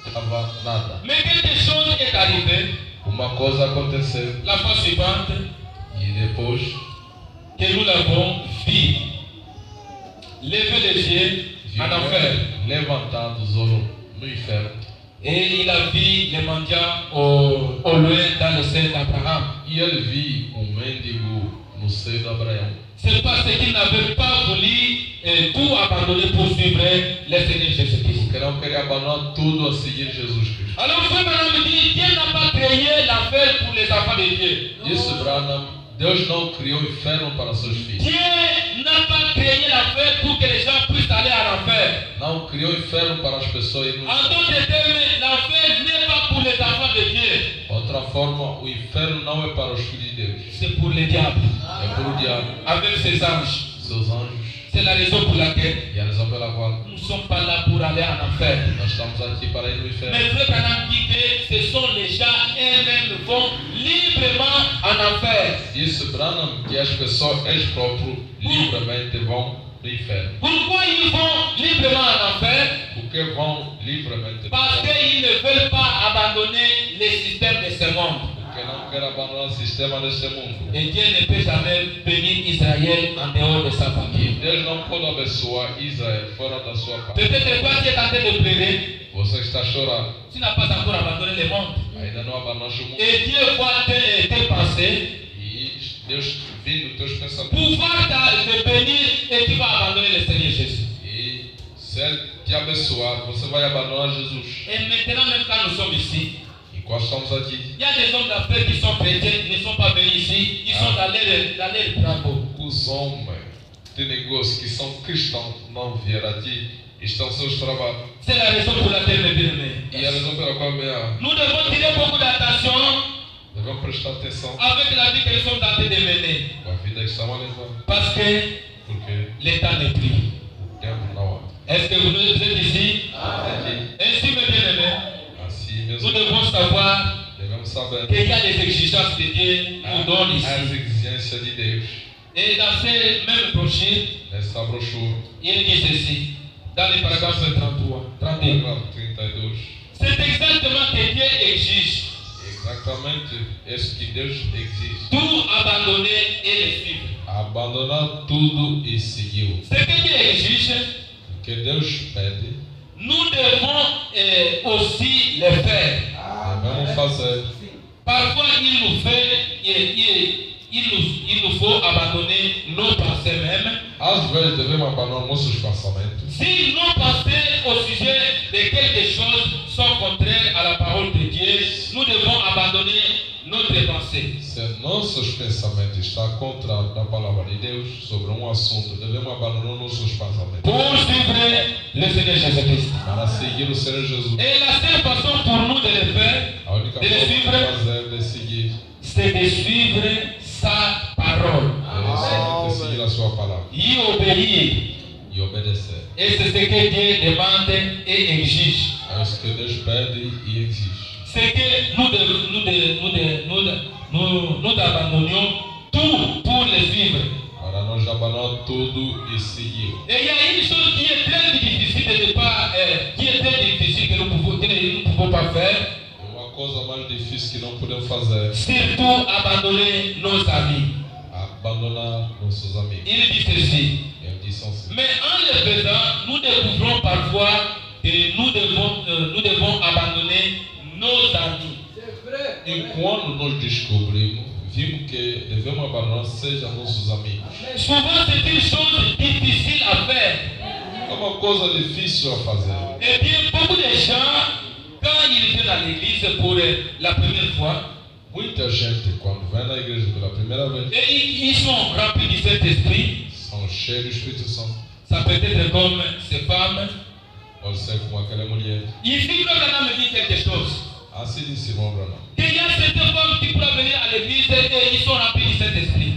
estava nada. Mais quelque chose est arrivé Uma coisa aconteceu la fois suivante e depois que nous l'avons vu. Lever les yeux en enfer. levantando os olhos no inferno. Et il a vu les mendiants au loin dans le sein d'Abraham. E ele viu mendigo no seio de Abraão. C'est parce qu'il n'avait pas voulu tout abandonner pour suivre le Seigneur Jésus-Christ. Porque não queria abandonar tudo a seguir Jesus Cristo. Alors, frère Branham me dit, Dieu n'a pas créé l'enfer pour les enfants de Dieu. Disse Branham, Deus não criou o inferno para seus filhos. Dieu n'a pas créé l'enfer pour que les gens puissent aller à l'enfer. Não criou o inferno para as pessoas irem no En d'autres termes, l'enfer n'est pas pour les enfants de Dieu. Outra forma, o inferno não é para os filhos de Deus. C'est pour le diable. É para o diabo, Avec ses anges. seus anjos. C'est la raison pour laquelle E a razão pela qual nous ne sommes pas là pour aller en enfer. nós estamos aqui para ir no inferno. Mais frère Branham dit que ce sont les gens eux-mêmes qui vont librement en enfer. Disse Branham que as pessoas, eles próprios, livremente vão no inferno. Pourquoi ils vont librement en enfer? Porque vão livremente no Parce inferno. qu'ils ne veulent pas abandonner le système de ce monde. Porque não querem abandonar o sistema deste mundo. Et Dieu ne peut jamais bénir Israël en dehors de sa famille. Deus não pode abençoar Israel fora da sua parte. Peut-être toi tu es en train de pleurer. Você está chorando, Tu n'as pas encore abandonné le monde. ainda não abandonaste o mundo. Et Dieu voit tes pensées. E Deus vê nos teus pensamentos. Pouvoir te bénir et tu vas abandonner le Seigneur Jésus. E se Ele te abençoar, você vai abandonar Jesus. Et maintenant, même quand nous sommes ici, Enquanto estamos aqui, il y a des hommes d'affaires qui sont chrétiens, qui ne sont pas venus ici, ils sont dans leur travaux. os homens de negócio que são cristãos não vieram aqui, estão nos seus trabalhos. C'est la raison pour laquelle, mes bien-aimés, E a razão pela qual nous devons tirer beaucoup d'attention devemos prestar atenção avec la vie que nous sommes en train de mener. com a vida que estamos a levar. Parce que Porque le temps n'est plus. o tempo não Est-ce que vous êtes ici? é. Aqui, Ainsi, mes bien-aimés, assim nous mesmo, devons savoir devemos saber qu'il y a des exigences que Dieu nous donne ici. as exigências de Deus. Et dans ces mêmes brochures, Nessa brochura, il dit ceci, dans le paragraphe 33, 31. paragrafo 32, C'est exactement ce que Dieu exige. exatamente isso que Deus exige. Tout abandonner et le suivre. Abandonar tudo e seguir. Ce que Dieu exige, O que Deus pede, nous devons aussi le faire. devemos fazer. Parfois, il nous faut abandonner nos pensées mêmes. Às vezes devemos abandonar nossos pensamentos. Si nos pensées au sujet de quelque chose sont contraires à la parole de Dieu, nous devons abandonner notre pensée. Se nossos pensamentos estão contra a palavra de Deus sobre assunto, devemos abandonar nossos pensamentos Pour suivre le Seigneur Jésus-Christ. para seguir o Senhor Jesus. Et la seule façon pour nous de le faire, A única de forma suivre, de fazer, de seguir, c'est de suivre sa parole. é somente seguir a sua palavra Y obéir. e obedecer. Et c'est ce que Dieu demande et exige. É isso que Deus pede e exige. C'est que nous abandonnions tout pour le suivre. Para nós abandonar tudo e seguir. Et il y a une chose qui est très difficile que nous ne pouvons pas faire, Uma coisa mais difícil que não podemos fazer surtout abandonner nos amis. abandonar nossos amigos. Il dit ceci. Ele disse assim. Mais en le faisant, nous découvrons parfois que nous devons abandonner nos amis. E quando nós descobrimos, vimos que devemos abandonar seja nossos amigos. Souvent, c'est une chose difficile à faire. É uma coisa difícil a fazer. Eh bien, beaucoup de gens, quand ils viennent à l'église pour la première fois, Muita gente, quando vem na igreja pela primeira vez, et ils sont remplis du Saint-Esprit, são cheios do Espírito Santo. ça peut être comme ces femmes. Pode ser como aquela mulher. Ici, le Branham me dit quelque chose. Assim disse irmão Branham. Qu'il y a certaines femmes qui pourraient venir à l'église et ils sont remplis du Saint-Esprit.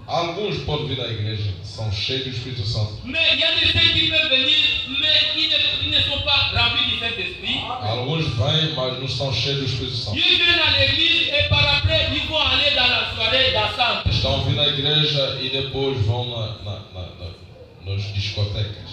Alguns podem vir à igreja, são cheios do Espírito Santo. Mais il y a des gens qui peuvent venir, mais ils ne sont pas remplis du Saint-Esprit. Alguns vêm, mas não são cheios do Espírito Santo. Ils viennent à l'église et par après, ils vont aller dans la soirée dansante. Estão vindo à igreja e depois vão nas discotecas.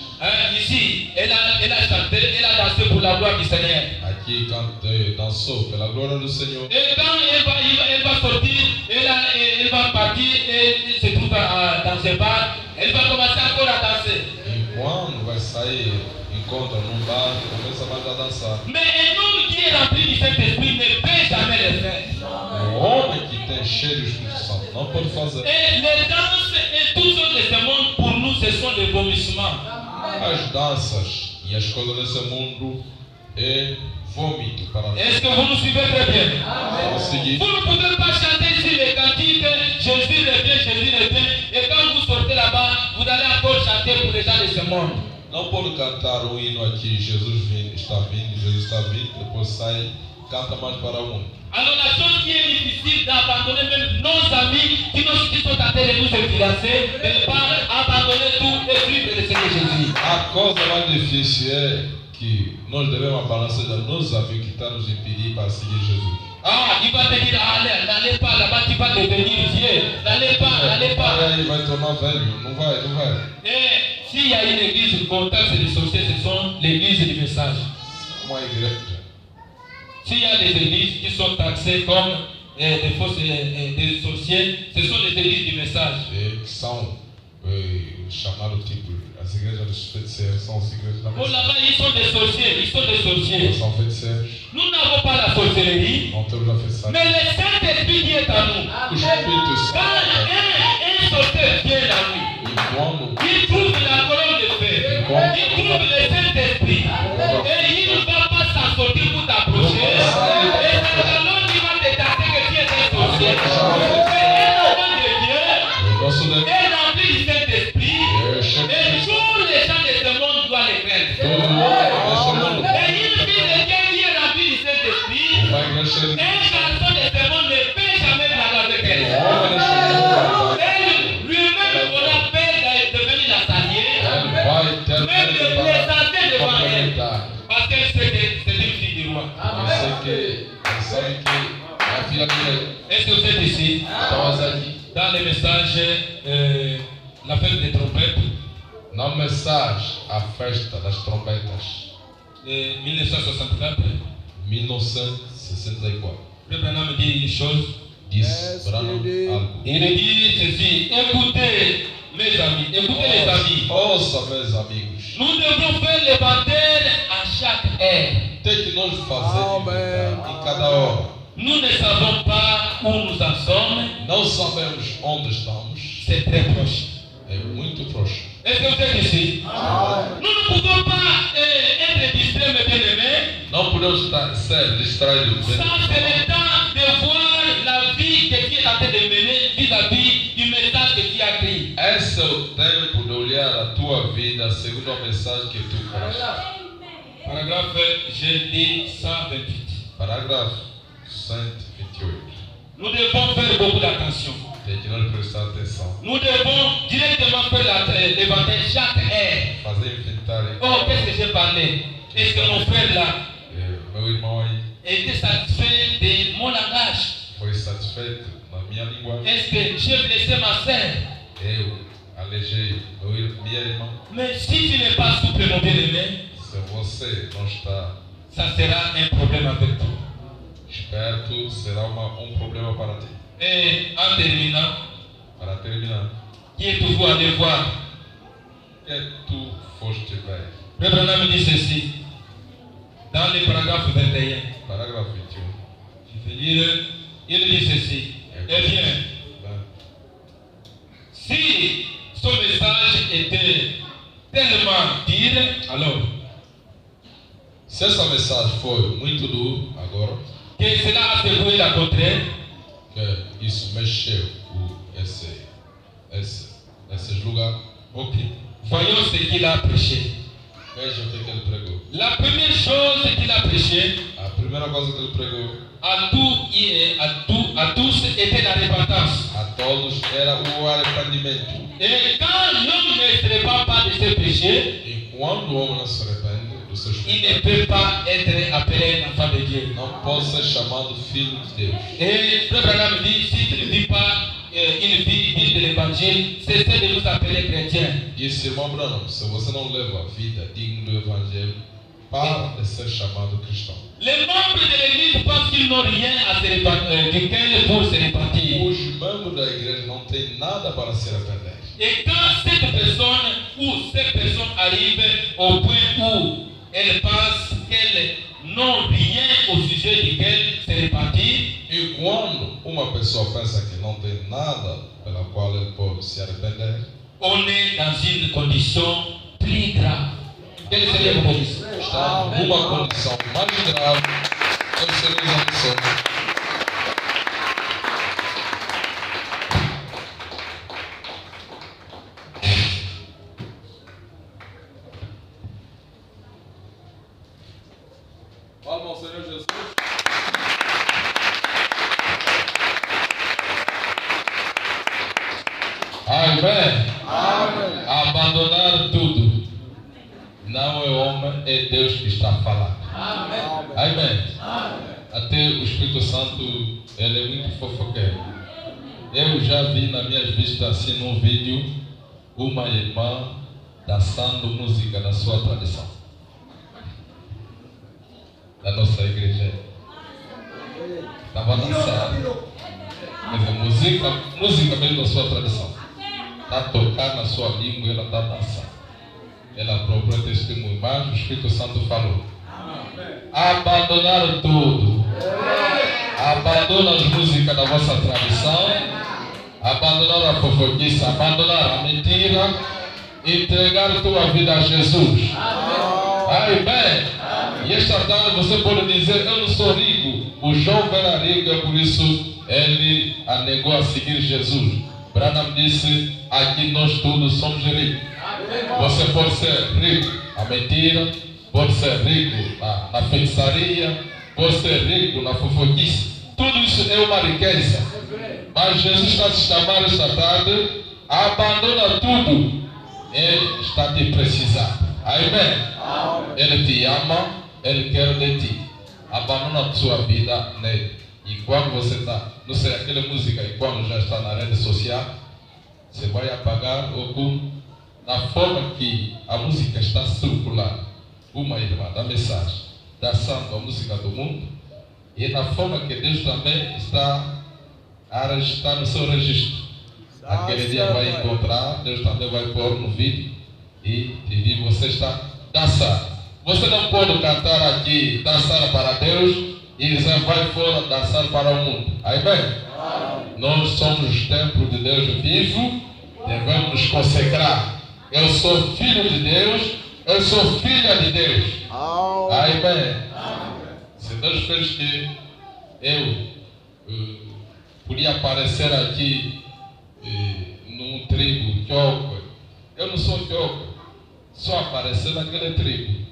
Ici, elle a chanté, elle a dansé pour la gloire du Seigneur. Aqui cantei, dançou pela glória do Senhor. Et quand elle va sortir, elle va partir et se trouve dans ce bar, elle va commencer encore à danser. E quando vai sair encontra num bar e começa mais a dançar. Mais un homme qui est rempli du Saint-Esprit ne peut jamais le faire. O homem que tem cheio do Espírito Santo não pode fazer. Et les danses et toutes choses de ce monde, pour nous, ce sont des vomissements. As danças e as coisas desse mundo é vômito para nós. Est-ce que vous nous suivez très bien? Vamos seguir. Vous ne pouvez pas chanter ici les cantiques, Jésus revient, et quand vous sortez là-bas, vous allez encore chanter pour les gens de ce monde. Não pode cantar o hino aqui, Jesus está vindo, depois sai, canta mais para o mundo. Alors la chose qui est difficile d'abandonner même nos amis qui sont en train de nous influencer, de ne pas abandonner tout et suivre le Seigneur Jésus. A coisa mais difícil é que nós devemos balançar nos amigos que estão nos impedir para seguir Jesus. Ah, il va te dire, allez, n'allez pas là-bas, tu vas devenir vieux. N'allez pas. Aí vai tornar velho, não vai. Et s'il y a une église contente de sorciers, ce sont l'église du message. Uma igreja. S'il y a des églises qui sont taxées comme des fausses des sorciers, ce sont les églises du message. Que são chamados tipo, as igrejas dos feiticeiros são as igrejas da Pour mensagem. là-bas, ils sont des sorciers. São feiticeiros, Nous n'avons pas la sorcellerie, não temos a feitiçaria. mais le Saint-Esprit qui est en nous. O Espírito Quand Santo, un sorcier vient à nous, e quando il trouve la colonne de feu, il trouve le Saint-Esprit, et il ne va pas s'en sortir pour t'approcher. Et c'est la colonne qui va te tenter que tu es un sorcier. C'est un enfant de Dieu, o nosso Deus, est rempli du Saint-Esprit, et tous les gens de ce monde doivent le craindre. todo mundo, Et une fille de Dieu qui est remplie du Saint-Esprit, uma igreja cheia de un garçon de ce monde ne peut jamais parler avec elle. homem neste mundo, Elle lui-même aura peur de devenir la salière, ele vai ter même de para présenter devant elle. complementar. Parce qu'elle sait que c'est une fille du roi. Eu sei que, ele sabe que a filha dele Est-ce que vous êtes ici? estava aqui. Dans les messages, la fête des trompettes, Na mensagem, a festa das trombetas, de 1964, 1964, le Branham dit une chose. disse Branham algo. Il dit ceci: écoutez, mes amis, écoutez les amis. Ouça, meus amigos, Nous devons faire l'évangile à chaque heure. tem que nós fazer em cada hora. Nous ne savons pas où nous en sommes, Não sabemos onde estamos, c'est très proche. é muito próximo. Est-ce que vous êtes ici? Nous ne pouvons pas être distraits, mes bien-aimés. Não podemos ser distraídos. Ça, c'est le temps de voir la vie que tu es en train de mener vis-à-vis du message que tu as écrit. Esse é o tempo de olhar a tua vida segundo a mensagem que tu crês. Paragraphe GD 128. Parágrafo 128. Nous devons faire beaucoup d'attention. Tem que nós prestar atenção. Nous devons directement faire l'évangile chaque heure. Fazer inventário. Oh, qu'est-ce que j'ai parlé? Est-ce que mon frère là Meu irmão aí était satisfait de mon langage? foi satisfeito na minha linguagem. Est-ce que j'ai blessé ma sœur? Eu alejei minha irmã. Mais si tu n'es pas souple, mon bien-aimé, Se você não está ça sera un problème avec toi. esperto, será um problema para ti. Et en terminant, Para terminar, qui êtes-vous allé voir? que tu foste ver. Le Branham dit ceci, dans le paragraphe 21. Parágrafo 21. Je vais lire, il dit ceci. Eh bien, si son message était tellement dur, alors Se essa mensagem foi muito dura agora, que cela a secoué la contraire, que isso mexeu esses lugares, ok. Voyons ce qu'il a prêché. veja o que ele pregou. La première chose qu'il a prêché A primeira coisa que ele pregou à tous était la repentance. a todos era o arrependimento. Et quand l'homme ne se répand pas de ses péchés, E quando o homem não se arrepende dos seus il ne pecados, peut pas être appelé un enfant de Dieu. não pode ser chamado filho de Deus. Et Frère Branham dit, si tu ne vis pas une vie digne de l'évangile, cessez de nous appeler chrétiens. Disse irmão Branham, se você não leva a vida digna do Evangelho, para de ser chamado cristão. Les membres de l'église pensent qu'ils n'ont rien à se repentir, duquel pour se repentir. Os membros da igreja não têm nada para se arrepender. Et quand cette personne ou ces personnes arrivent au point où elles pensent qu'elles n'ont rien au sujet duquel se répartir, E quando uma pessoa pensa que não tem nada pela qual ele pode se arrepender, on est dans une condition plus grave. Quelle serait votre condition? está numa condição mais grave. Qual seria a condição? Palma ao Senhor Jesus. Amém. Abandonar tudo. Não é o homem, é Deus que está a falar. Amém. Até o Espírito Santo, ele é muito fofoqueiro. Eu já vi nas minhas vistas assim num vídeo uma irmã dançando música na sua tradição, da nossa igreja. Estava dançando. Quer dizer, música mesmo da sua tradição. Está a tocar na sua língua, ela está dançando. Ela própria testemunha, mas o Espírito Santo falou. Abandonaram tudo. Abandonaram as músicas da vossa tradição. Abandonaram a fofoquice, abandonaram a mentira. Entregaram tua vida a Jesus. Amém. E esta tarde você pode dizer, eu não sou rico. O jovem era rico, é por isso ele negou a seguir Jesus. Branham disse, aqui nós todos somos ricos. Você pode ser rico na mentira, pode ser rico na feitiçaria, pode ser rico na fofoquice. Tudo isso é uma riqueza. Mas Jesus está te chamando esta tarde, abandona tudo. Ele está te precisando. Amém? Ele te ama, ele quer de ti. Abandona a sua vida nele. E quando você está, não sei, aquela música, e quando já está na rede social, você vai apagar ou na forma que a música está circulando. Uma irmã da mensagem, dançando a música do mundo, e na forma que Deus também está a registrar no seu registro. Aquele dia vai encontrar, Deus também vai pôr no vídeo e você está dançando. Você não pode cantar aqui, dançar para Deus e você vai fora dançar para o mundo. Amém? Nós somos o templo de Deus vivo, devemos nos consagrar. Eu sou filho de Deus, eu sou filha de Deus. Amém? Se Deus fez que eu podia aparecer aqui num tribo Kyoko, eu não sou Kyoko, só aparecer naquele tribo.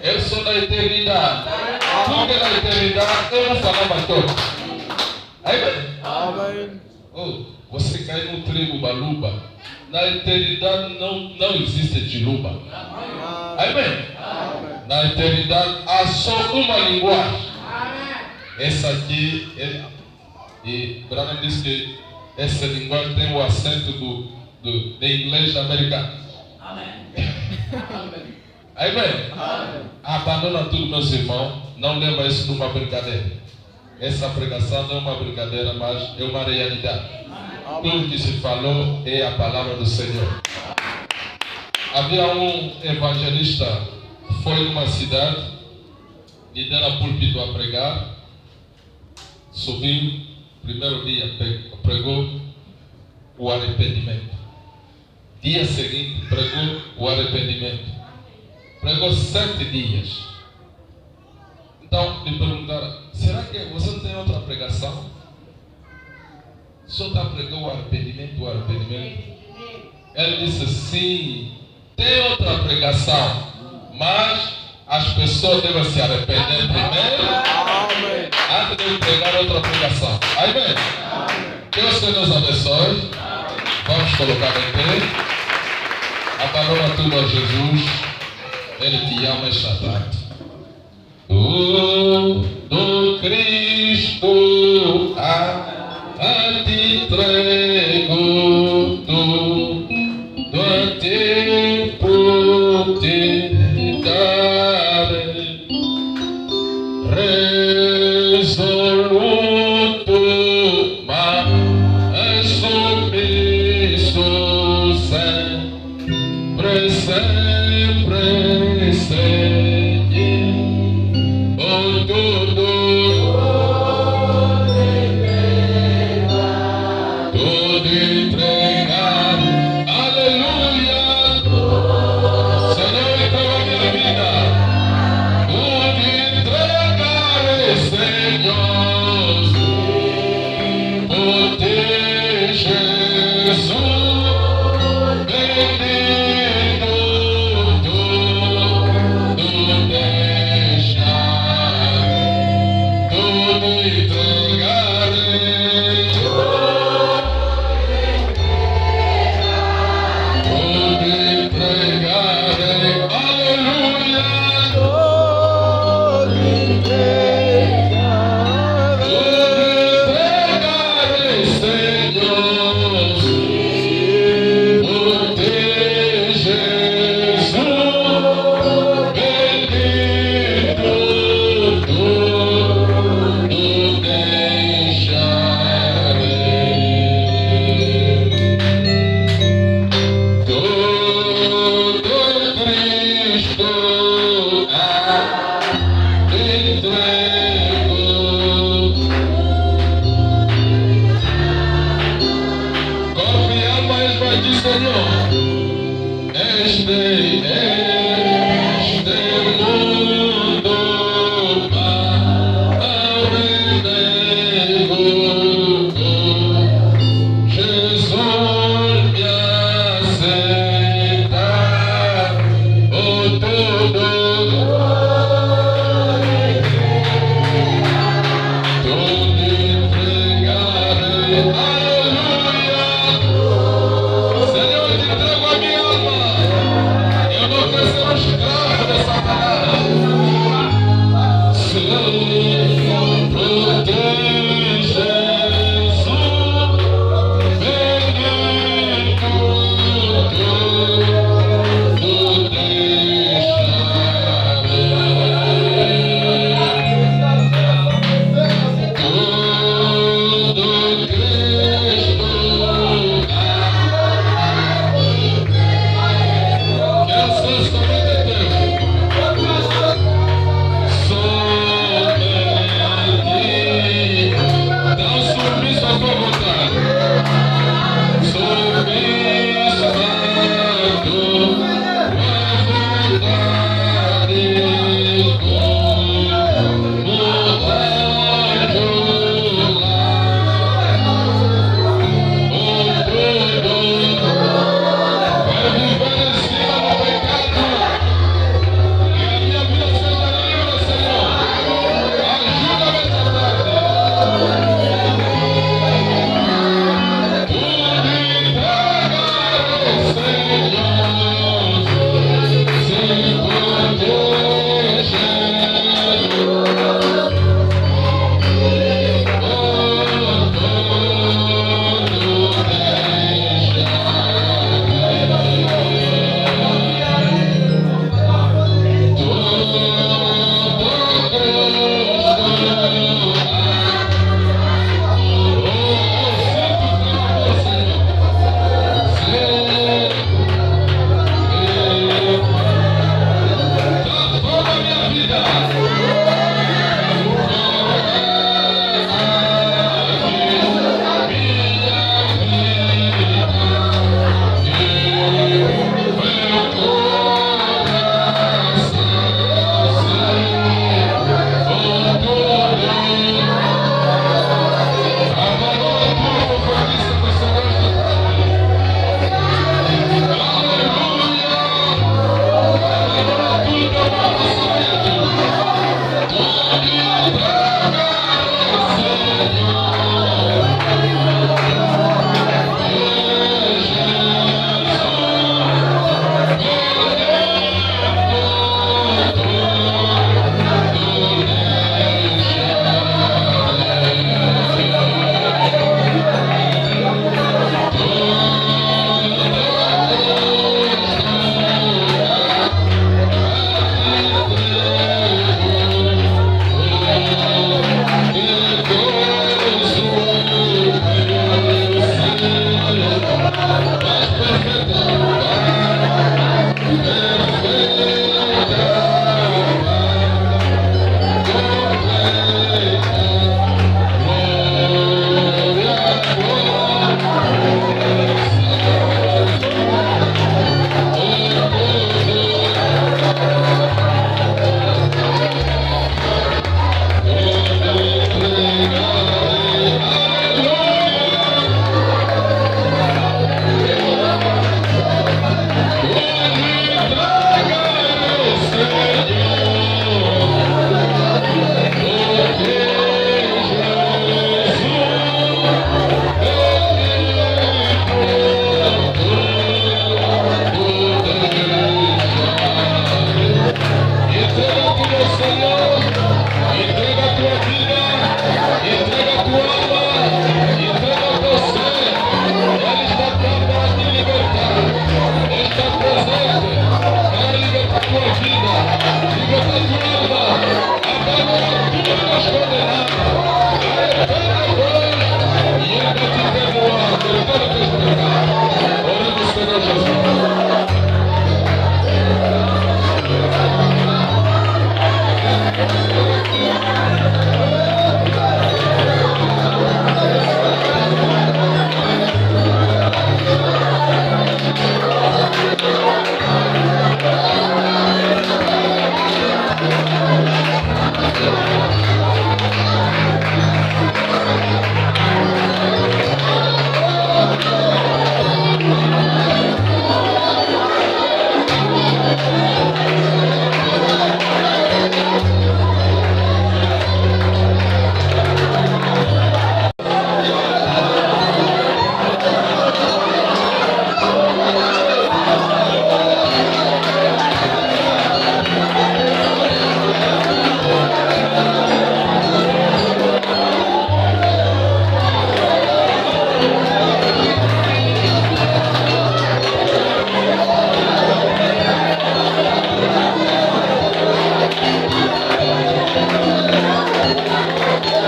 Eu sou da eternidade. Porque na eternidade eu não falava Kyoko. Amém? Oh, você cai no tribo Baluba. Na eternidade não existe Tiluba. Amém? Na eternidade há só uma linguagem. Essa aqui e Branham diz que essa linguagem tem o acento do inglês americano. Amém? Abandona tudo, meus irmãos. Não leva isso numa brincadeira. Essa pregação não é uma brincadeira, mas é uma realidade. Tudo que se falou é a palavra do Senhor. Havia um evangelista que foi numa cidade e deram púlpito a pregar. Subiu, primeiro dia pregou o arrependimento. Dia seguinte pregou o arrependimento. Pregou 7 dias. Então lhe perguntaram, será que você não tem outra pregação? Só está pregando o arrependimento, Ele disse, sim, tem outra pregação, mas as pessoas devem se arrepender primeiro, antes de pregar outra pregação. Amém? Que o Senhor nos abençoe. Vamos colocar em pé. Abandona tudo a Jesus. Ele te ama esta tarde. Do Cristo a ti entrego, do tempo te darei, resoluto, mas sumiço. Senhor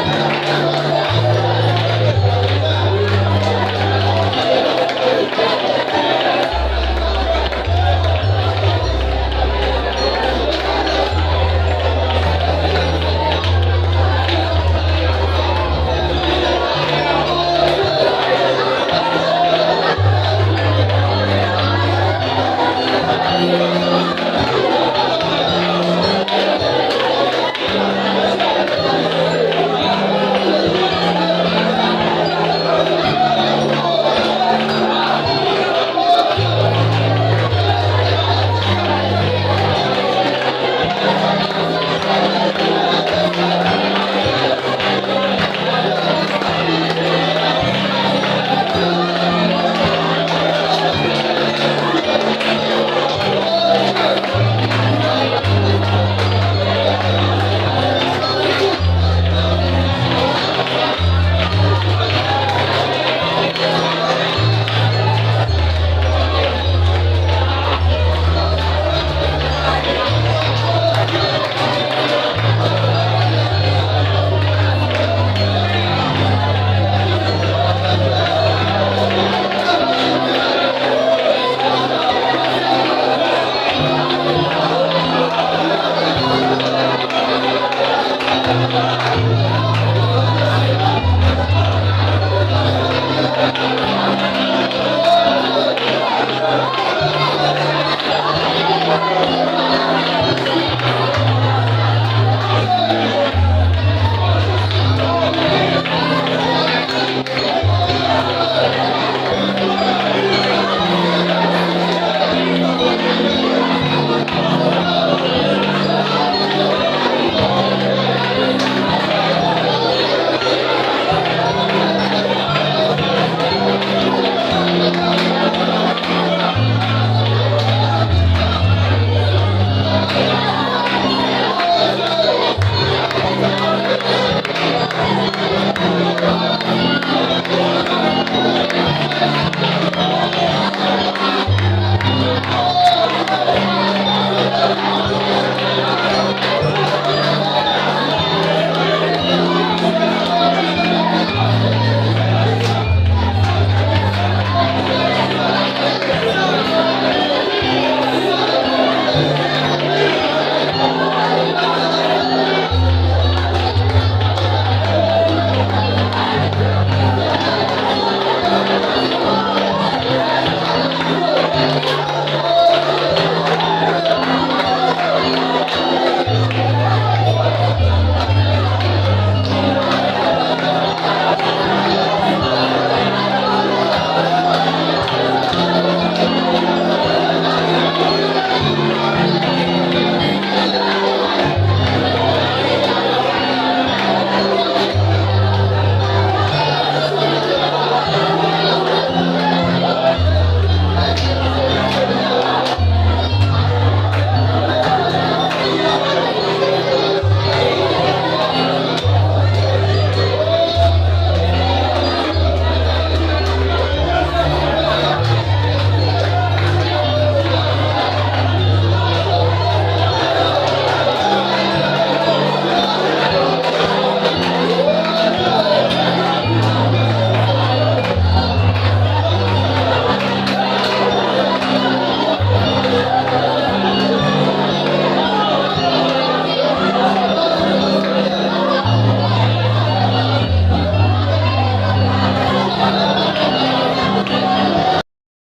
Amen.